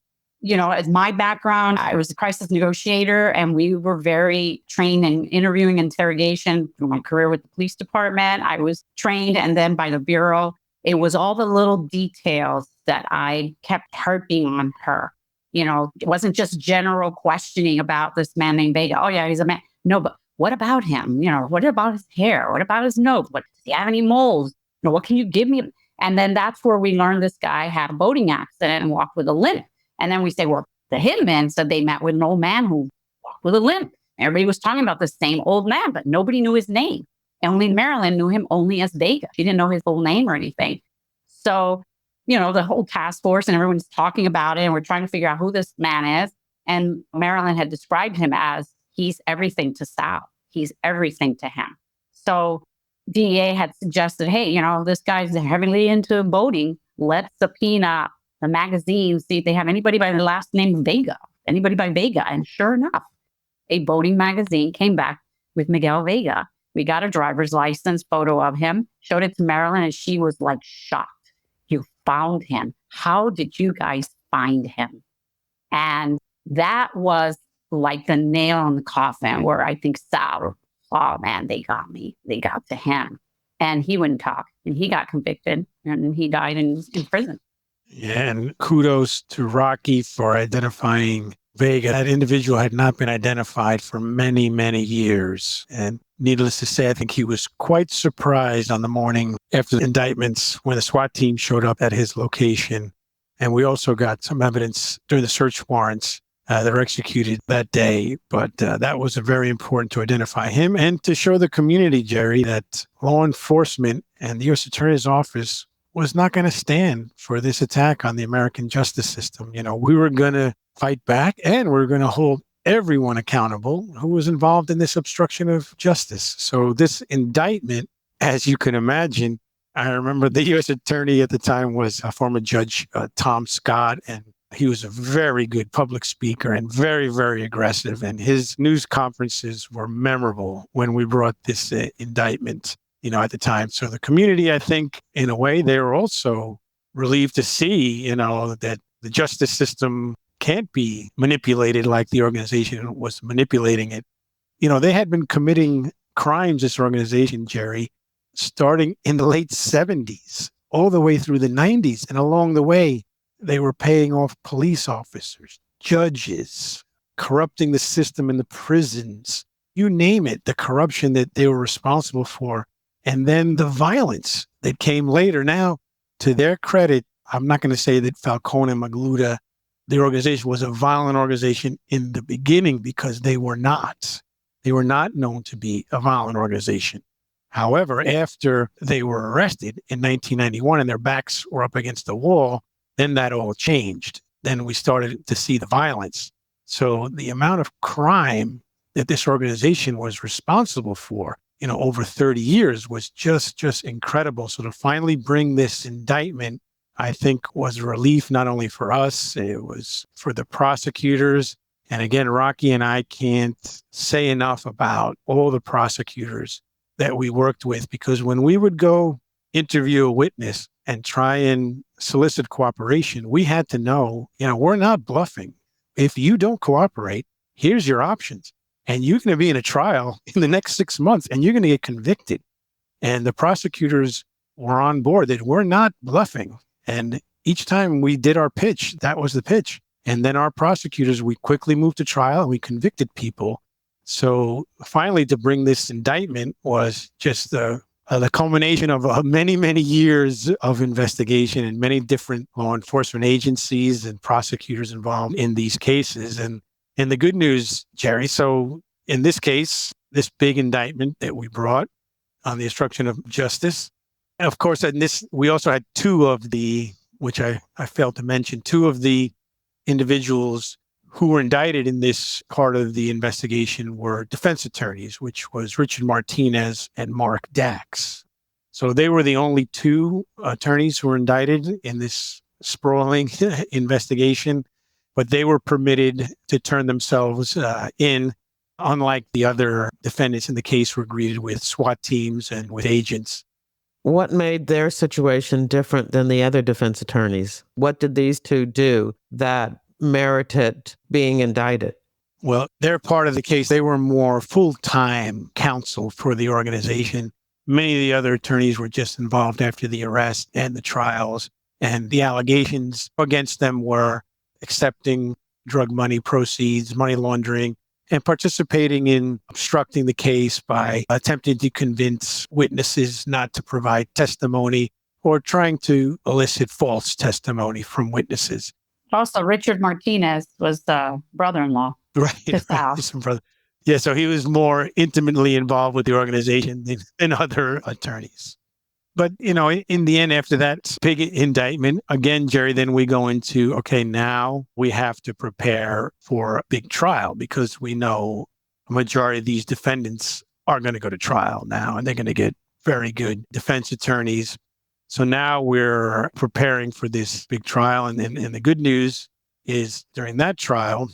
Speaker 3: as my background, I was a crisis negotiator, and we were very trained in interviewing, interrogation. Through my career with the police department, I was trained, and then by the Bureau. It was all the little details that I kept harping on her. It wasn't just general questioning about this man named Vega. Oh, yeah, he's a man. No, but what about him? What about his hair? What about his nose? Does he have any moles? What can you give me? And then that's where we learned this guy had a boating accident and walked with a limp. And then we say, well, the hitman said they met with an old man who walked with a limp. Everybody was talking about the same old man, but nobody knew his name. Only Marilyn knew him only as Vega. She didn't know his full name or anything. So, the whole task force and everyone's talking about it, and we're trying to figure out who this man is. And Marilyn had described him as, he's everything to Sal. He's everything to him. So DEA had suggested, hey, this guy's heavily into boating. Let's subpoena the magazine, see if they have anybody by the last name Vega, anybody by Vega. And sure enough, a boating magazine came back with Miguel Vega. We got a driver's license photo of him, showed it to Marilyn, and she was like shocked. You found him. How did you guys find him? And that was like the nail in the coffin, where I think Sal, oh man, they got me. They got to him. And he wouldn't talk. And he got convicted, and he died in prison.
Speaker 2: Yeah, and kudos to Rocky for identifying Vega. That individual had not been identified for many, many years. And needless to say, I think he was quite surprised on the morning after the indictments when the SWAT team showed up at his location. And we also got some evidence during the search warrants that were executed that day. But that was very important to identify him and to show the community, Jerry, that law enforcement and the U.S. Attorney's Office was not going to stand for this attack on the American justice system. We were going to fight back, and we're going to hold everyone accountable who was involved in this obstruction of justice. So this indictment, as you can imagine, I remember the U.S. attorney at the time was a former judge, Tom Scott, and he was a very good public speaker and very, very aggressive. And his news conferences were memorable when we brought this indictment, at the time. So the community, I think, in a way, they were also relieved to see, that the justice system can't be manipulated like the organization was manipulating it. They had been committing crimes, this organization, Jerry, starting in the late 70s, all the way through the 90s. And along the way, they were paying off police officers, judges, corrupting the system in the prisons, you name it, the corruption that they were responsible for. And then the violence that came later. Now, to their credit, I'm not going to say that Falcon and Magluta, the organization was a violent organization in the beginning, because they were not. They were not known to be a violent organization. However, after they were arrested in 1991 and their backs were up against the wall, then that all changed. Then we started to see the violence. So the amount of crime that this organization was responsible for, over 30 years was just incredible. So to finally bring this indictment, I think was a relief, not only for us, it was for the prosecutors. And again, Rocky and I can't say enough about all the prosecutors that we worked with, because when we would go interview a witness and try and solicit cooperation, we had to know, we're not bluffing. If you don't cooperate, here's your options. And you're going to be in a trial in the next 6 months and you're going to get convicted. And the prosecutors were on board that we're not bluffing. And each time we did our pitch, that was the pitch. And then our prosecutors, we quickly moved to trial and we convicted people. So finally, to bring this indictment was just the culmination of many, many years of investigation and many different law enforcement agencies and prosecutors involved in these cases. And the good news, Jerry, so in this case, this big indictment that we brought on the obstruction of justice, and of course, in this, we also had two of the, which I failed to mention, two of the individuals who were indicted in this part of the investigation were defense attorneys, which was Richard Martinez and Mark Dax. So they were the only two attorneys who were indicted in this sprawling investigation, but they were permitted to turn themselves in, unlike the other defendants in the case were greeted with SWAT teams and with agents.
Speaker 1: What made their situation different than the other defense attorneys? What did these two do that merited being indicted?
Speaker 2: Well, they're part of the case. They were more full-time counsel for the organization. Many of the other attorneys were just involved after the arrest and the trials. And the allegations against them were accepting drug money proceeds, money laundering, and participating in obstructing the case by attempting to convince witnesses not to provide testimony or trying to elicit false testimony from witnesses.
Speaker 3: Also, Richard Martinez was the brother-in-law.
Speaker 2: Right.
Speaker 3: To Sal.
Speaker 2: Brother. Yeah, so he was more intimately involved with the organization than other attorneys. But, in the end, after that big indictment, again, Jerry, then we go into, okay, now we have to prepare for a big trial because we know a majority of these defendants are going to go to trial now and they're going to get very good defense attorneys. So now we're preparing for this big trial. And the good news is during that trial,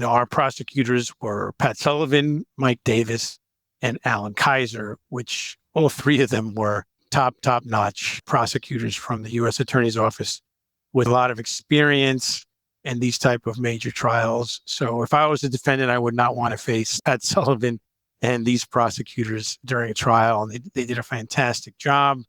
Speaker 2: our prosecutors were Pat Sullivan, Mike Davis, and Alan Kaiser, which all three of them were top-notch prosecutors from the U.S. Attorney's Office with a lot of experience in these type of major trials. So if I was a defendant, I would not want to face Pat Sullivan and these prosecutors during a trial. And they did a fantastic job.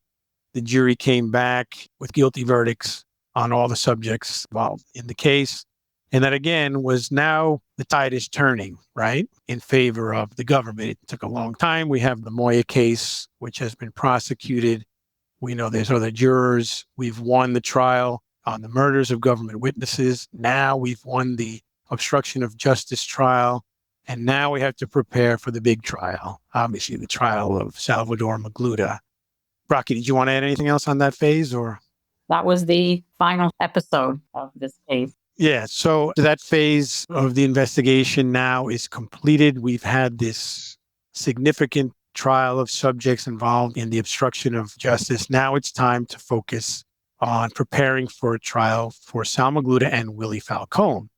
Speaker 2: The jury came back with guilty verdicts on all the subjects involved in the case. And that, again, was now the tide is turning, right, in favor of the government. It took a long time. We have the Moya case, which has been prosecuted. We know there's other jurors. We've won the trial on the murders of government witnesses. Now we've won the obstruction of justice trial. And now we have to prepare for the big trial, obviously the trial of Salvador Magluta. Rocky, did you want to add anything else on that phase? Or
Speaker 3: That was the final episode of this case.
Speaker 2: Yeah, so that phase of the investigation now is completed. We've had this significant trial of subjects involved in the obstruction of justice. Now it's time to focus on preparing for a trial for Sal Magluta and Willy Falcon.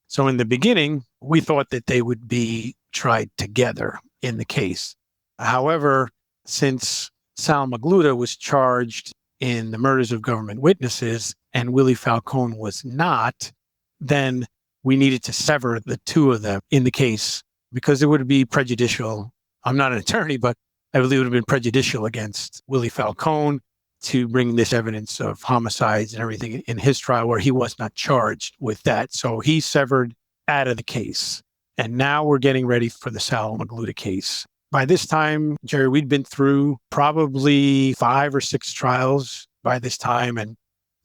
Speaker 2: So in the beginning, we thought that they would be tried together in the case. However, since Sal Magluta was charged in the murders of government witnesses and Willy Falcon was not, then we needed to sever the two of them in the case because it would be prejudicial. I'm not an attorney, but I believe it would have been prejudicial against Willy Falcon to bring this evidence of homicides and everything in his trial where he was not charged with that. So he severed out of the case. And now we're getting ready for the Sal Magluta case. By this time, Jerry, we'd been through probably 5 or 6 trials by this time. And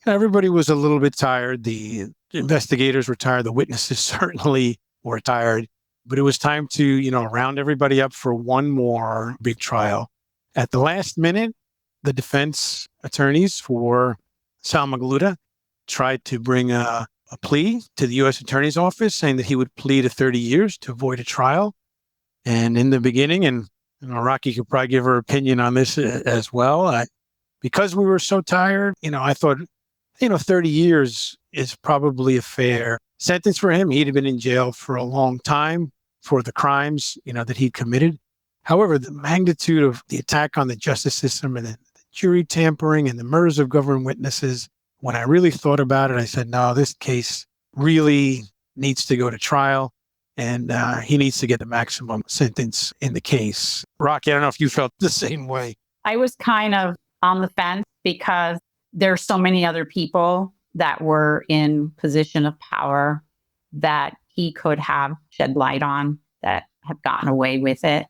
Speaker 2: everybody was a little bit tired. The investigators were tired. The witnesses certainly were tired. but it was time to, round everybody up for one more big trial. At the last minute, the defense attorneys for Sal Magluta tried to bring a plea to the U.S. Attorney's Office saying that he would plead to 30 years to avoid a trial. And in the beginning, and Rocky could probably give her opinion on this as well, because we were so tired, I thought, 30 years is probably a fair sentence for him. He'd have been in jail for a long time for the crimes, that he'd committed. However, the magnitude of the attack on the justice system and the jury tampering and the murders of government witnesses, when I really thought about it, I said, no, this case really needs to go to trial, and he needs to get the maximum sentence in the case. Rocky, I don't know if you felt the same way.
Speaker 3: I was kind of on the fence because there's so many other people that were in position of power that he could have shed light on that have gotten away with it.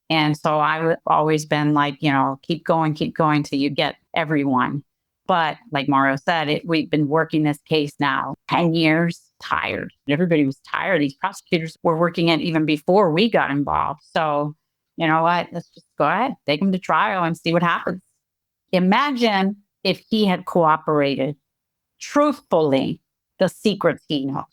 Speaker 3: And so I've always been like, keep going till you get everyone. But like Mario said, we've been working this case now 10 years, tired. Everybody was tired. These prosecutors were working it even before we got involved. So you know what? Let's just go ahead, take him to trial and see what happens. Imagine if he had cooperated truthfully, the secrets he knows.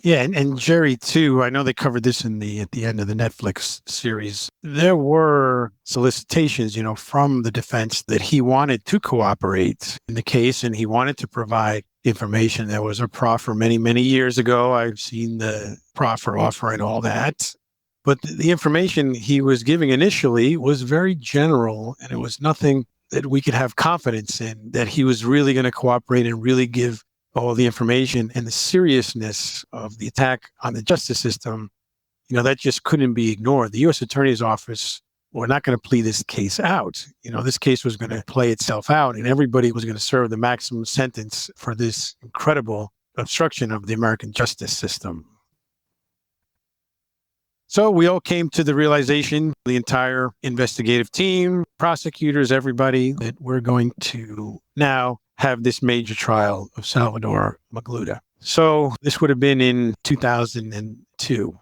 Speaker 2: Yeah, and Jerry, too, I know they covered this at the end of the Netflix series. There were solicitations, from the defense that he wanted to cooperate in the case and he wanted to provide information. There was a proffer many, many years ago. I've seen the proffer offer and all that. But the information he was giving initially was very general, and it was nothing that we could have confidence in, that he was really going to cooperate and really give all the information. And the seriousness of the attack on the justice system, that just couldn't be ignored. The U.S. Attorney's Office were not going to plea this case out. This case was going to play itself out, and everybody was going to serve the maximum sentence for this incredible obstruction of the American justice system. So we all came to the realization, the entire investigative team, prosecutors, everybody, that we're going to now have this major trial of Salvador Magluta. So this would have been in 2002.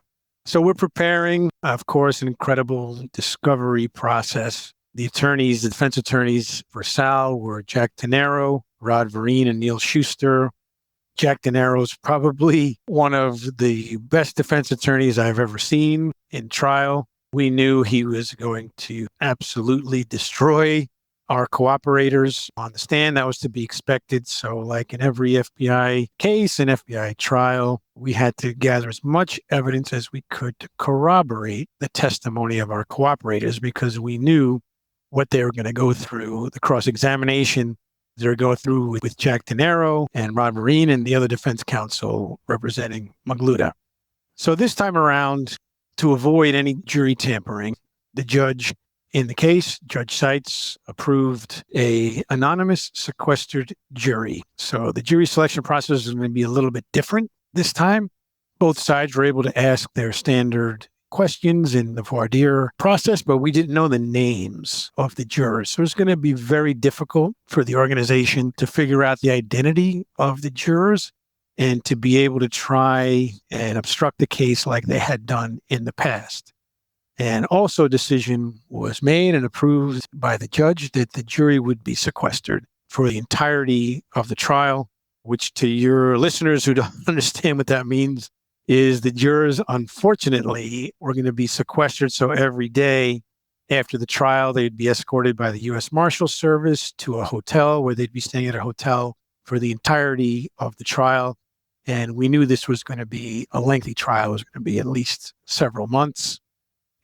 Speaker 2: So we're preparing, of course, an incredible discovery process. The defense attorneys for Sal were Jack Tenero, Rod Vereen, and Neil Schuster. Jack Tenero is probably one of the best defense attorneys I've ever seen in trial. We knew he was going to absolutely destroy our cooperators on the stand. That was to be expected. So like in every FBI case and FBI trial, we had to gather as much evidence as we could to corroborate the testimony of our cooperators, because we knew what they were going to go through, the cross-examination they were going through with Jack Tenero and Rod Vereen and the other defense counsel representing Magluta. So this time around, to avoid any jury tampering, the judge in the case, Judge Seitz, approved a anonymous sequestered jury. So the jury selection process is going to be a little bit different this time. Both sides were able to ask their standard questions in the voir dire process, but we didn't know the names of the jurors. So it's going to be very difficult for the organization to figure out the identity of the jurors and to be able to try and obstruct the case like they had done in the past. And also a decision was made and approved by the judge that the jury would be sequestered for the entirety of the trial, which to your listeners who don't understand what that means is the jurors, unfortunately, were going to be sequestered. So every day after the trial, they'd be escorted by the U.S. Marshal Service to a hotel where they'd be staying at a hotel for the entirety of the trial. And we knew this was going to be a lengthy trial. It was going to be at least several months.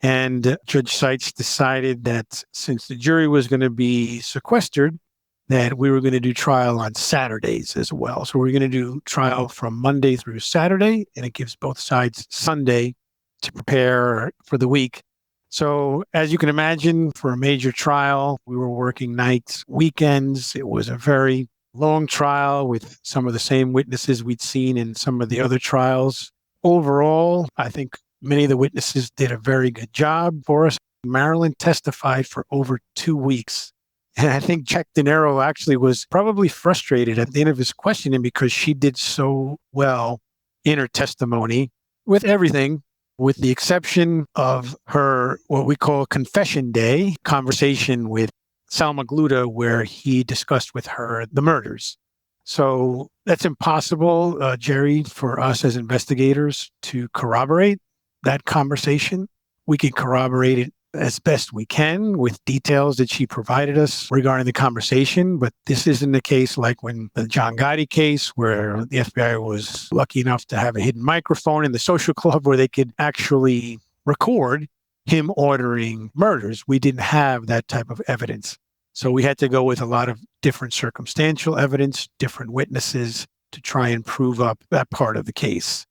Speaker 2: And Judge Seitz decided that since the jury was going to be sequestered, that we were going to do trial on Saturdays as well. So we're going to do trial from Monday through Saturday, and it gives both sides Sunday to prepare for the week. So as you can imagine, for a major trial, we were working nights, weekends. It was a very long trial with some of the same witnesses we'd seen in some of the other trials. Overall, I think many of the witnesses did a very good job for us. Marilyn testified for over 2 weeks. And I think Jack Tenero actually was probably frustrated at the end of his questioning because she did so well in her testimony with everything. with the exception of her, what we call confession day conversation with Sal Magluta, where he discussed with her the murders. So that's impossible, Jerry, for us as investigators to corroborate that conversation. We can corroborate it as best we can with details that she provided us regarding the conversation. But this isn't the case like when the John Gotti case, where the FBI was lucky enough to have a hidden microphone in the social club where they could actually record him ordering murders. We didn't have that type of evidence. So we had to go with a lot of different circumstantial evidence, different witnesses to try and prove up that part of the case.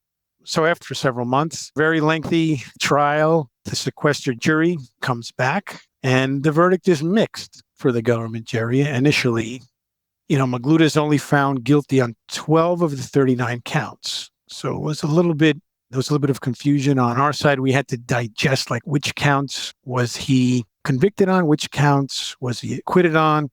Speaker 2: So after several months, very lengthy trial, the sequestered jury comes back and the verdict is mixed for the government, Jerry. Initially, Magluta is only found guilty on 12 of the 39 counts. So there was a little bit of confusion on our side. We had to digest like which counts was he convicted on, which counts was he acquitted on.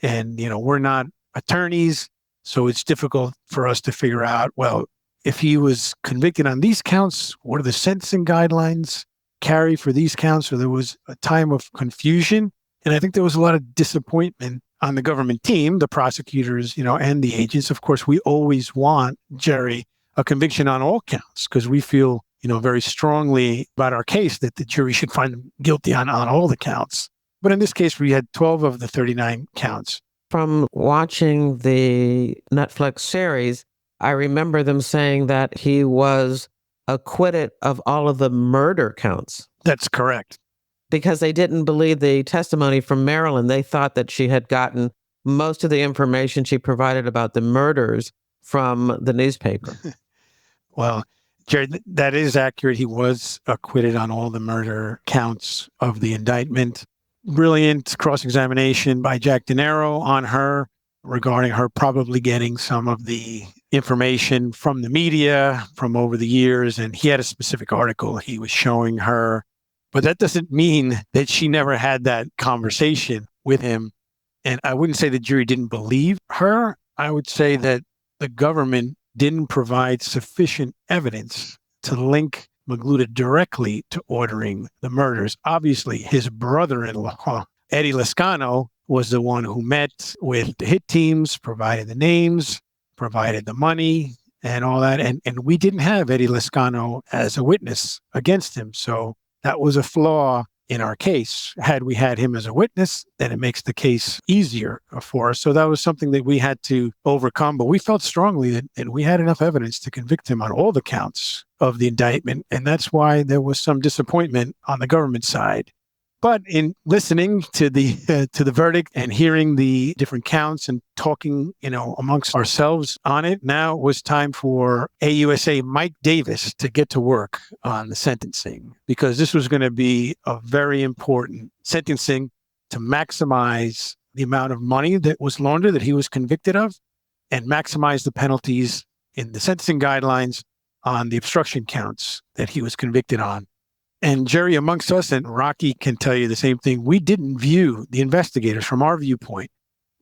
Speaker 2: And, we're not attorneys, so it's difficult for us to figure out, well, if he was convicted on these counts, what are the sentencing guidelines carry for these counts? So there was a time of confusion. And I think there was a lot of disappointment on the government team, the prosecutors, and the agents. Of course, we always want, Jerry, a conviction on all counts because we feel, very strongly about our case that the jury should find him guilty on all the counts. But in this case, we had 12 of the 39 counts.
Speaker 1: From watching the Netflix series, I remember them saying that he was acquitted of all of the murder counts.
Speaker 2: That's correct.
Speaker 1: Because they didn't believe the testimony from Marilyn. They thought that she had gotten most of the information she provided about the murders from the newspaper.
Speaker 2: Well, Jared, that is accurate. He was acquitted on all the murder counts of the indictment. Brilliant cross-examination by Jack De Niro on her regarding her probably getting some of the information from the media from over the years. And he had a specific article he was showing her. But that doesn't mean that she never had that conversation with him. And I wouldn't say the jury didn't believe her. I would say that the government didn't provide sufficient evidence to link Magluta directly to ordering the murders. Obviously, his brother-in-law, Eddie Lascano, was the one who met with the hit teams, provided the names, provided the money, and all that. And we didn't have Eddie Lascano as a witness against him. So that was a flaw in our case. Had we had him as a witness, then it makes the case easier for us. So that was something that we had to overcome. But we felt strongly that we had enough evidence to convict him on all the counts of the indictment. And that's why there was some disappointment on the government side. But in listening to the verdict and hearing the different counts and talking, amongst ourselves on it, now it was time for AUSA Mike Davis to get to work on the sentencing, because this was going to be a very important sentencing to maximize the amount of money that was laundered that he was convicted of and maximize the penalties in the sentencing guidelines on the obstruction counts that he was convicted on. And Jerry, amongst us, and Rocky can tell you the same thing, we didn't view, the investigators from our viewpoint,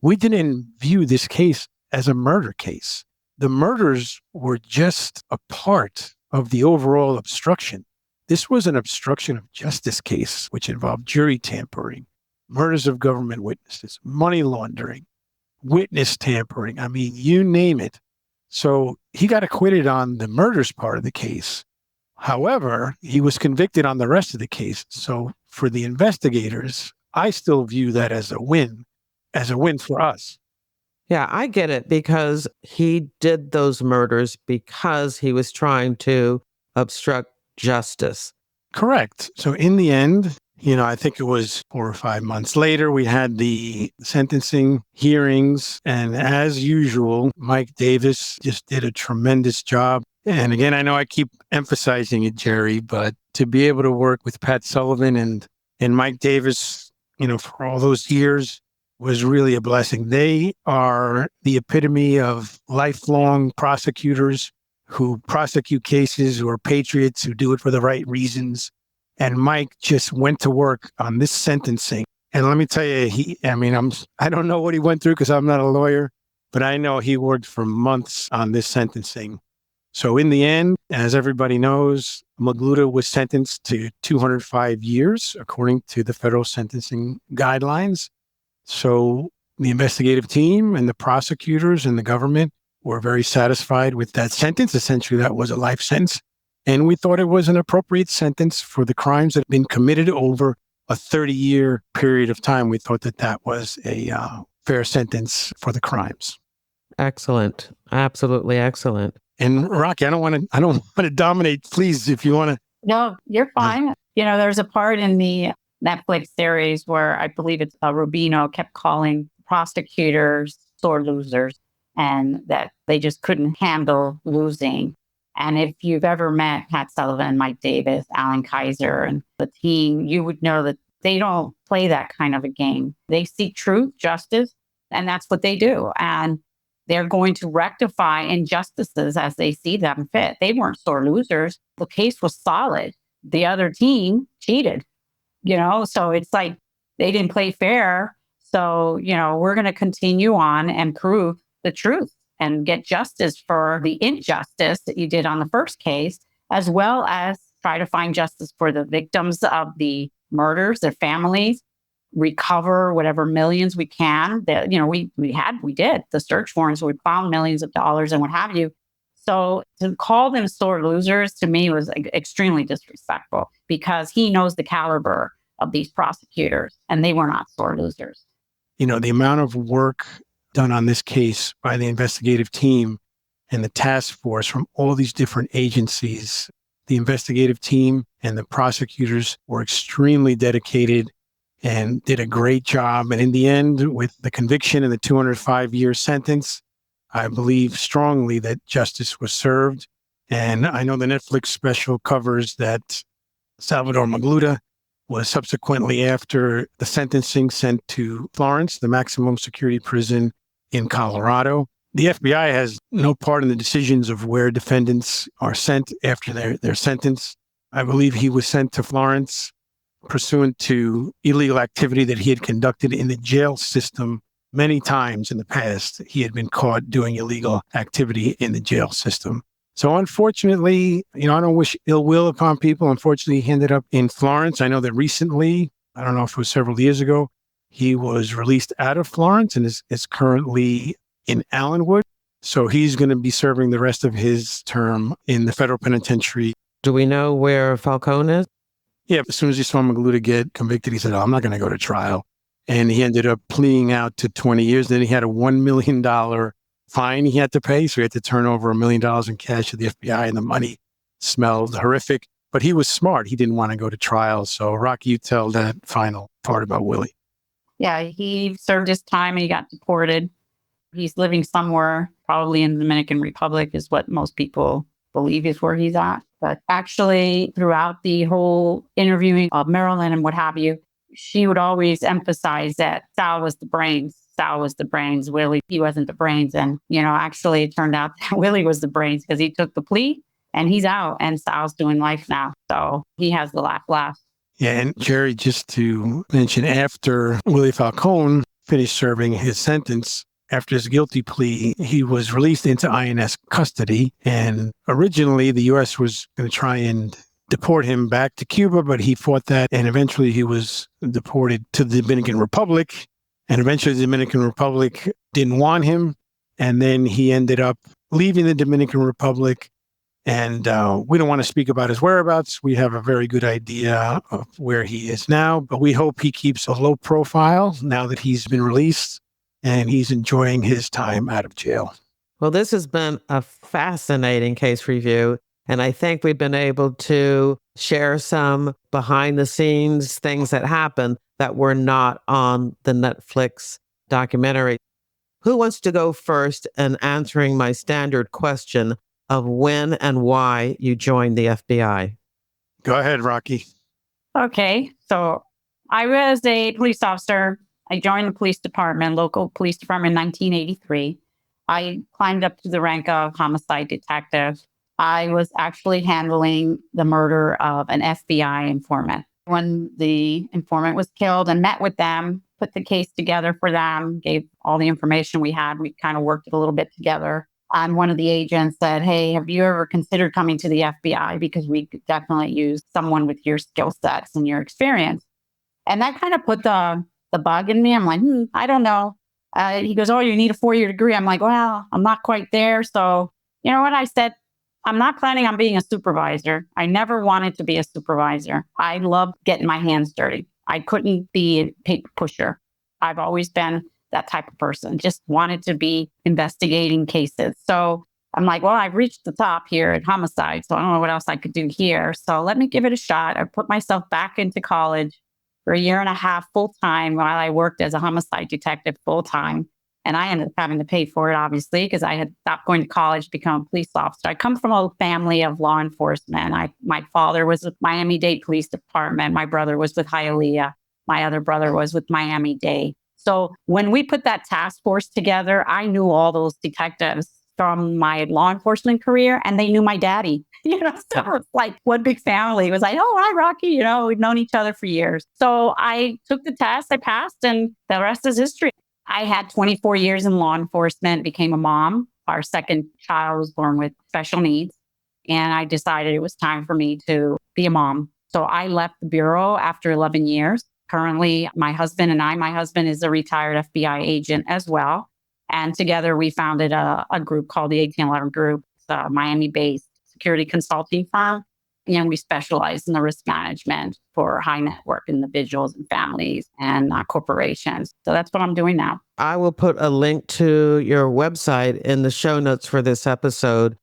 Speaker 2: we didn't view this case as a murder case. The murders were just a part of the overall obstruction. This was an obstruction of justice case, which involved jury tampering, murders of government witnesses, money laundering, witness tampering. I mean, you name it. So he got acquitted on the murders part of the case. However, he was convicted on the rest of the case. So for the investigators, I still view that as a win for us.
Speaker 1: Yeah, I get it, because he did those murders because he was trying to obstruct justice.
Speaker 2: Correct. So in the end, I think it was 4 or 5 months later, we had the sentencing hearings. And as usual, Mike Davis just did a tremendous job. And again, I know I keep emphasizing it, Jerry, but to be able to work with Pat Sullivan and Mike Davis, for all those years was really a blessing. They are the epitome of lifelong prosecutors who prosecute cases, who are patriots, who do it for the right reasons. And Mike just went to work on this sentencing. And let me tell you, I don't know what he went through because I'm not a lawyer, but I know he worked for months on this sentencing. So in the end, as everybody knows, Magluta was sentenced to 205 years, according to the federal sentencing guidelines. So the investigative team and the prosecutors and the government were very satisfied with that sentence. Essentially, that was a life sentence. And we thought it was an appropriate sentence for the crimes that had been committed over a 30-year period of time. We thought that that was a fair sentence for the crimes.
Speaker 1: Excellent. Absolutely excellent.
Speaker 2: And Rocky, I don't want to dominate. Please, if you want to.
Speaker 3: No, you're fine. There's a part in the Netflix series where I believe it's Rubino kept calling prosecutors sore losers and that they just couldn't handle losing. And if you've ever met Pat Sullivan, Mike Davis, Alan Kaiser, and the team, you would know that they don't play that kind of a game. They seek truth, justice, and that's what they do. And they're going to rectify injustices as they see them fit. They weren't sore losers. The case was solid. The other team cheated, so it's like they didn't play fair. So, we're going to continue on and prove the truth and get justice for the injustice that you did on the first case, as well as try to find justice for the victims of the murders, their families, recover whatever millions we can. That we did the search warrants, we found millions of dollars and what have you. So to call them sore losers to me was extremely disrespectful because he knows the caliber of these prosecutors and they were not sore losers.
Speaker 2: The amount of work done on this case by the investigative team and the task force from all these different agencies, the investigative team and the prosecutors were extremely dedicated and did a great job. And in the end, with the conviction and the 205-year sentence, I believe strongly that justice was served. And I know the Netflix special covers that Salvador Magluta was subsequently, after the sentencing, sent to Florence, the maximum security prison in Colorado. The FBI has no part in the decisions of where defendants are sent after their sentence. I believe he was sent to Florence pursuant to illegal activity that he had conducted in the jail system. Many times in the past, he had been caught doing illegal activity in the jail system. So unfortunately, I don't wish ill will upon people. Unfortunately, he ended up in Florence. I know that recently, I don't know if it was several years ago, he was released out of Florence and is currently in Allenwood. So he's going to be serving the rest of his term in the federal penitentiary.
Speaker 1: Do we know where Falcon is?
Speaker 2: Yeah, as soon as he saw Magluta get convicted, he said, I'm not going to go to trial. And he ended up pleading out to 20 years. Then he had a $1 million fine he had to pay. So he had to turn over $1 million in cash to the FBI, and the money smelled horrific. But he was smart. He didn't want to go to trial. So Rocky, you tell that final part about Willy.
Speaker 3: Yeah, he served his time and he got deported. He's living somewhere, probably in the Dominican Republic is what most people believe is where he's at. But actually, throughout the whole interviewing of Marilyn and what have you, she would always emphasize that Sal was the brains. Sal was the brains. Willy, he wasn't the brains. And, actually it turned out that Willy was the brains because he took the plea and he's out and Sal's doing life now. So he has the last.
Speaker 2: Yeah, and Jerry, just to mention, after Willy Falcon finished serving his sentence, after his guilty plea, he was released into INS custody. And originally, the U.S. was going to try and deport him back to Cuba, but he fought that. And eventually, he was deported to the Dominican Republic. And eventually, the Dominican Republic didn't want him. And then he ended up leaving the Dominican Republic. And we don't want to speak about his whereabouts. We have a very good idea of where he is now, but we hope he keeps a low profile now that he's been released and he's enjoying his time out of jail.
Speaker 1: Well, this has been a fascinating case review, and I think we've been able to share some behind the scenes things that happened that were not on the Netflix documentary. Who wants to go first in answering my standard question of when and why you joined the FBI?
Speaker 2: Go ahead, Rocky.
Speaker 3: Okay, so I was a police officer. I joined the police department, local police department in 1983. I climbed up to the rank of homicide detective. I was actually handling the murder of an FBI informant. When the informant was killed and met with them, put the case together for them, gave all the information we had. We kind of worked it a little bit together. And one of the agents said, hey, have you ever considered coming to the FBI? Because we could definitely use someone with your skill sets and your experience. And that kind of put the bug in me. I'm like, I don't know. He goes, oh, you need a 4-year degree. I'm like, well, I'm not quite there. So you know what? I said, I'm not planning on being a supervisor. I never wanted to be a supervisor. I love getting my hands dirty. I couldn't be a paper pusher. I've always been that type of person, just wanted to be investigating cases. So I'm like, well, I've reached the top here at homicide. So I don't know what else I could do here. So let me give it a shot. I put myself back into college for 1.5 years full time while I worked as a homicide detective full time. And I ended up having to pay for it, obviously, because I had stopped going to college to become a police officer. I come from a family of law enforcement. My father was with Miami-Dade Police Department. My brother was with Hialeah. My other brother was with Miami-Dade. So when we put that task force together, I knew all those detectives from my law enforcement career, and they knew my daddy. So it's like one big family. It was like, oh, hi, Rocky. We've known each other for years. So I took the test, I passed, and the rest is history. I had 24 years in law enforcement, became a mom. Our second child was born with special needs. And I decided it was time for me to be a mom. So I left the Bureau after 11 years. Currently, my husband is a retired FBI agent as well. And together we founded a group called the 1811 Group. It's a Miami-based security consulting firm. And we specialize in the risk management for high net worth individuals and families and corporations. So that's what I'm doing now.
Speaker 1: I will put a link to your website in the show notes for this episode.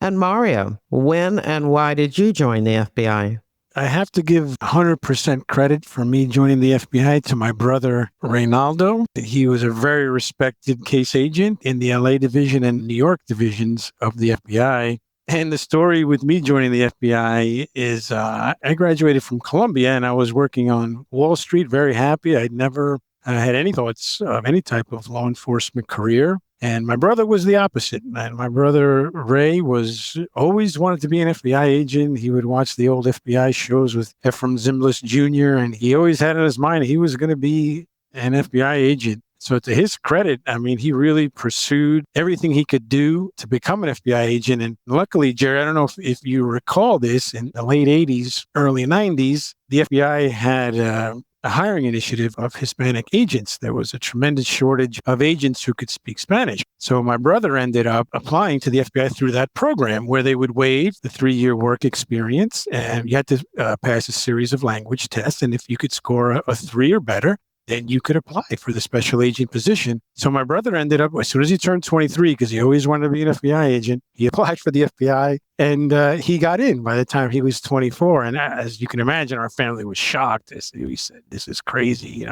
Speaker 1: And Mario, when and why did you join the FBI?
Speaker 2: I have to give 100% credit for me joining the FBI to my brother, Reynaldo. He was a very respected case agent in the LA division and New York divisions of the FBI. And the story with me joining the FBI is I graduated from Columbia and I was working on Wall Street, very happy. I'd never had any thoughts of any type of law enforcement career. And my brother was the opposite. And my brother, Ray, was always wanted to be an FBI agent. He would watch the old FBI shows with Ephraim Zimbalist Jr. And he always had in his mind he was going to be an FBI agent. So to his credit, he really pursued everything he could do to become an FBI agent. And luckily, Jerry, I don't know if you recall this, in the late 80s, early 90s, the FBI had a hiring initiative of Hispanic agents. There was a tremendous shortage of agents who could speak Spanish. So my brother ended up applying to the FBI through that program where they would waive the 3-year work experience and you had to pass a series of language tests. And if you could score a 3 or better, then you could apply for the special agent position. So my brother ended up, as soon as he turned 23, because he always wanted to be an FBI agent, he applied for the FBI and he got in by the time he was 24. And as you can imagine, our family was shocked. We said, this is crazy,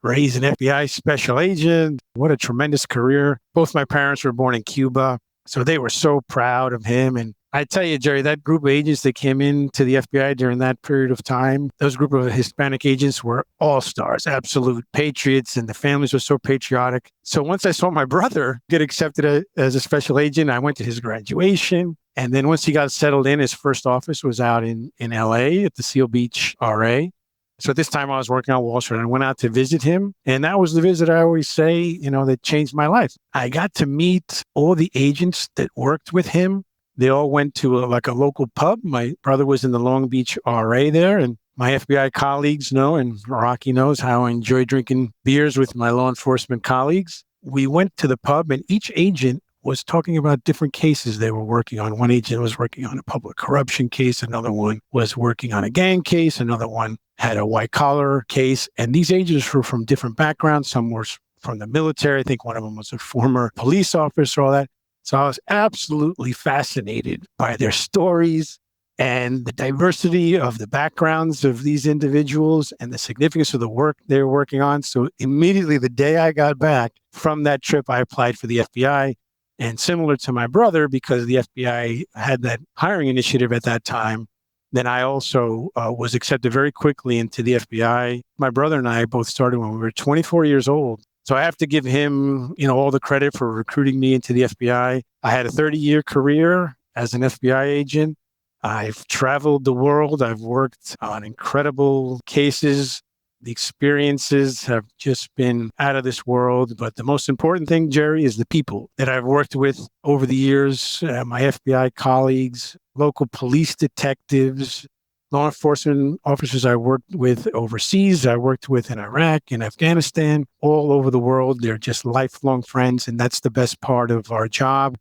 Speaker 2: Ray's an FBI special agent. What a tremendous career. Both my parents were born in Cuba, so they were so proud of him. And I tell you, Jerry, that group of agents that came into the FBI during that period of time, those group of Hispanic agents were all stars, absolute patriots, and the families were so patriotic. So once I saw my brother get accepted as a special agent, I went to his graduation. And then once he got settled in, his first office was out in LA at the Seal Beach RA. So at this time I was working on Wall Street and I went out to visit him. And that was the visit I always say, that changed my life. I got to meet all the agents that worked with him. They all went to a local pub. My brother was in the Long Beach RA there, and my FBI colleagues know, and Rocky knows how I enjoy drinking beers with my law enforcement colleagues. We went to the pub, and each agent was talking about different cases they were working on. One agent was working on a public corruption case. Another one was working on a gang case. Another one had a white-collar case. And these agents were from different backgrounds. Some were from the military. I think one of them was a former police officer, all that. So I was absolutely fascinated by their stories and the diversity of the backgrounds of these individuals and the significance of the work they were working on. So immediately the day I got back from that trip, I applied for the FBI. And similar to my brother, because the FBI had that hiring initiative at that time, then I also was accepted very quickly into the FBI. My brother and I both started when we were 24 years old. So I have to give him, all the credit for recruiting me into the FBI. I had a 30-year career as an FBI agent. I've traveled the world. I've worked on incredible cases The experiences have just been out of this world. But the most important thing, Jerry, is the people that I've worked with over the years, my FBI colleagues, local police detectives, law enforcement officers I worked with overseas, I worked with in Iraq, in Afghanistan, all over the world. They're just lifelong friends, and that's the best part of our job.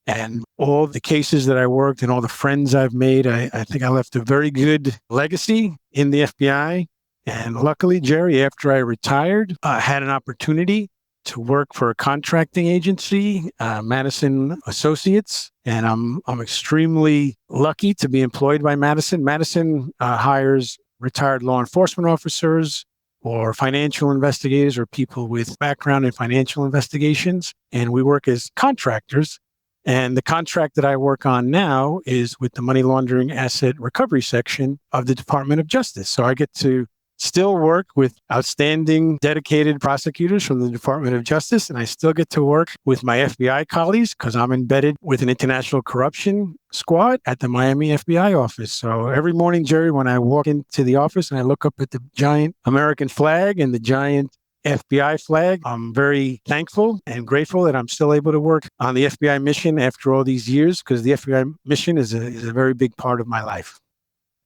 Speaker 2: And all the cases that I worked and all the friends I've made, I think I left a very good legacy in the FBI. And luckily, Jerry, after I retired, I had an opportunity to work for a contracting agency, Madison Associates, and I'm extremely lucky to be employed by Madison. Madison hires retired law enforcement officers or financial investigators or people with background in financial investigations, and we work as contractors. And the contract that I work on now is with the money laundering asset recovery section of the Department of Justice. So I get to still work with outstanding, dedicated prosecutors from the Department of Justice. And I still get to work with my FBI colleagues because I'm embedded with an international corruption squad at the Miami FBI office. So every morning, Jerry, when I walk into the office and I look up at the giant American flag and the giant FBI flag, I'm very thankful and grateful that I'm still able to work on the FBI mission after all these years, because the FBI mission is a very big part of my life.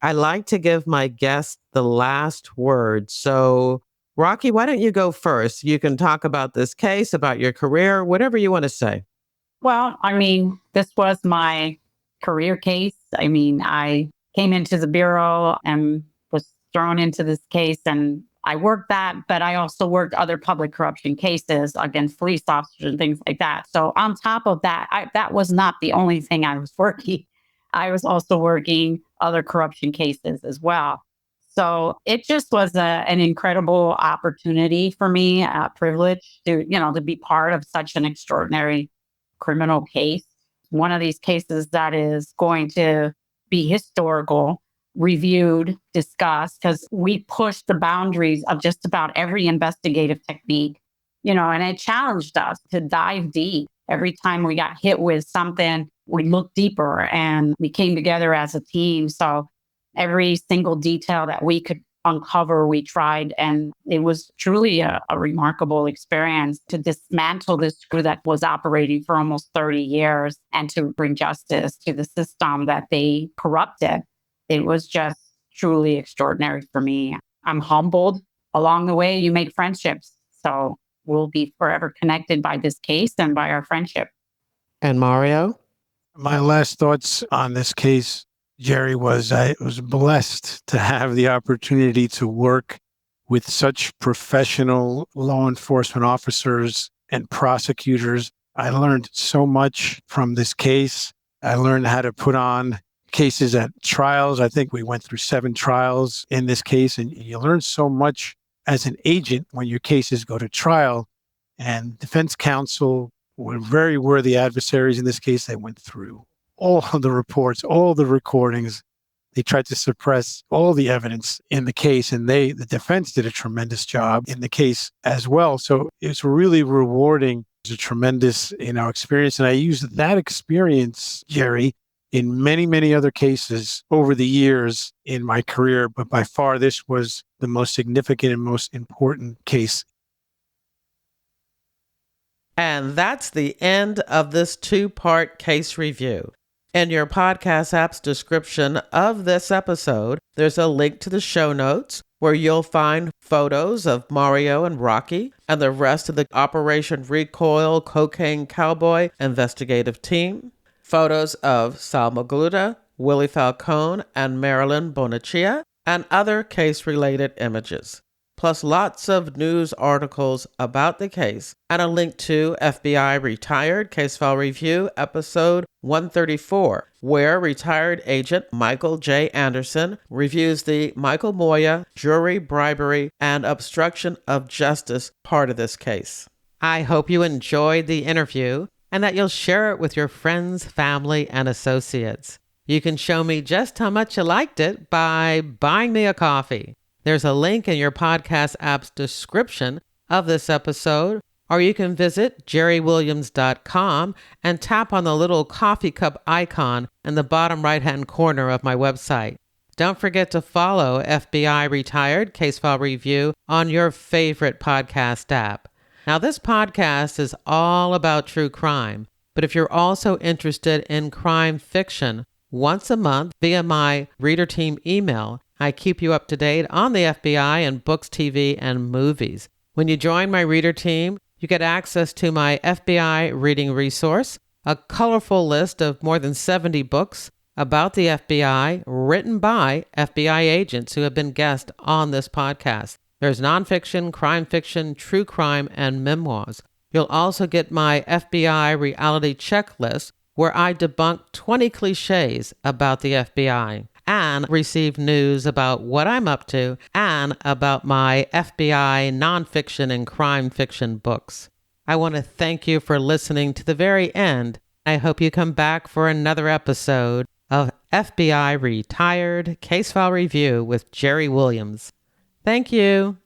Speaker 1: I like to give my guests the last word. So, Rocky, why don't you go first? You can talk about this case, about your career, whatever you want to say.
Speaker 3: Well, I mean, this was my career case. I mean, I came into the Bureau and was thrown into this case, and I worked that, but I also worked other public corruption cases against police officers and things like that. So on top of that, that was not the only thing I was working. I was also working other corruption cases as well. So it just was an incredible opportunity for me, a privilege to be part of such an extraordinary criminal case. One of these cases that is going to be historical, reviewed, discussed, because we pushed the boundaries of just about every investigative technique, and it challenged us to dive deep. Every time we got hit with something, we looked deeper and we came together as a team. So every single detail that we could uncover, we tried. And it was truly a remarkable experience to dismantle this crew that was operating for almost 30 years and to bring justice to the system that they corrupted. It was just truly extraordinary for me. I'm humbled. Along the way, you make friendships. So we'll be forever connected by this case and by our friendship.
Speaker 1: And Mario?
Speaker 2: My last thoughts on this case, Jerry, was I was blessed to have the opportunity to work with such professional law enforcement officers and prosecutors. I learned so much from this case. I learned how to put on cases at trials. I think we went through 7 trials in this case, and you learn so much as an agent when your cases go to trial. And defense counsel were very worthy adversaries in this case. They went through all of the reports, all the recordings. They tried to suppress all the evidence in the case, and the defense did a tremendous job in the case as well. So it's really rewarding. It's a tremendous, experience. And I used that experience, Jerry, in many, many other cases over the years in my career. But by far, this was the most significant and most important case.
Speaker 1: And that's the end of this 2-part case review. In your podcast app's description of this episode, there's a link to the show notes where you'll find photos of Mario and Rocky and the rest of the Operation RECOIL Cocaine Cowboy investigative team, photos of Sal Magluta, Willy Falcon, and Marilyn Bonachea, and other case-related images, plus lots of news articles about the case, and a link to FBI Retired Case File Review episode 134, where retired agent Michael J. Anderson reviews the Michael Moya jury bribery and obstruction of justice part of this case. I hope you enjoyed the interview and that you'll share it with your friends, family, and associates. You can show me just how much you liked it by buying me a coffee. There's a link in your podcast app's description of this episode, or you can visit jerrywilliams.com and tap on the little coffee cup icon in the bottom right-hand corner of my website. Don't forget to follow FBI Retired Case File Review on your favorite podcast app. Now, this podcast is all about true crime, but if you're also interested in crime fiction, once a month via my reader team email, I keep you up to date on the FBI and books, TV, and movies. When you join my reader team, you get access to my FBI reading resource, a colorful list of more than 70 books about the FBI written by FBI agents who have been guests on this podcast. There's nonfiction, crime fiction, true crime, and memoirs. You'll also get my FBI reality checklist where I debunk 20 cliches about the FBI and receive news about what I'm up to and about my FBI nonfiction and crime fiction books. I want to thank you for listening to the very end. I hope you come back for another episode of FBI Retired Case File Review with Jerry Williams. Thank you.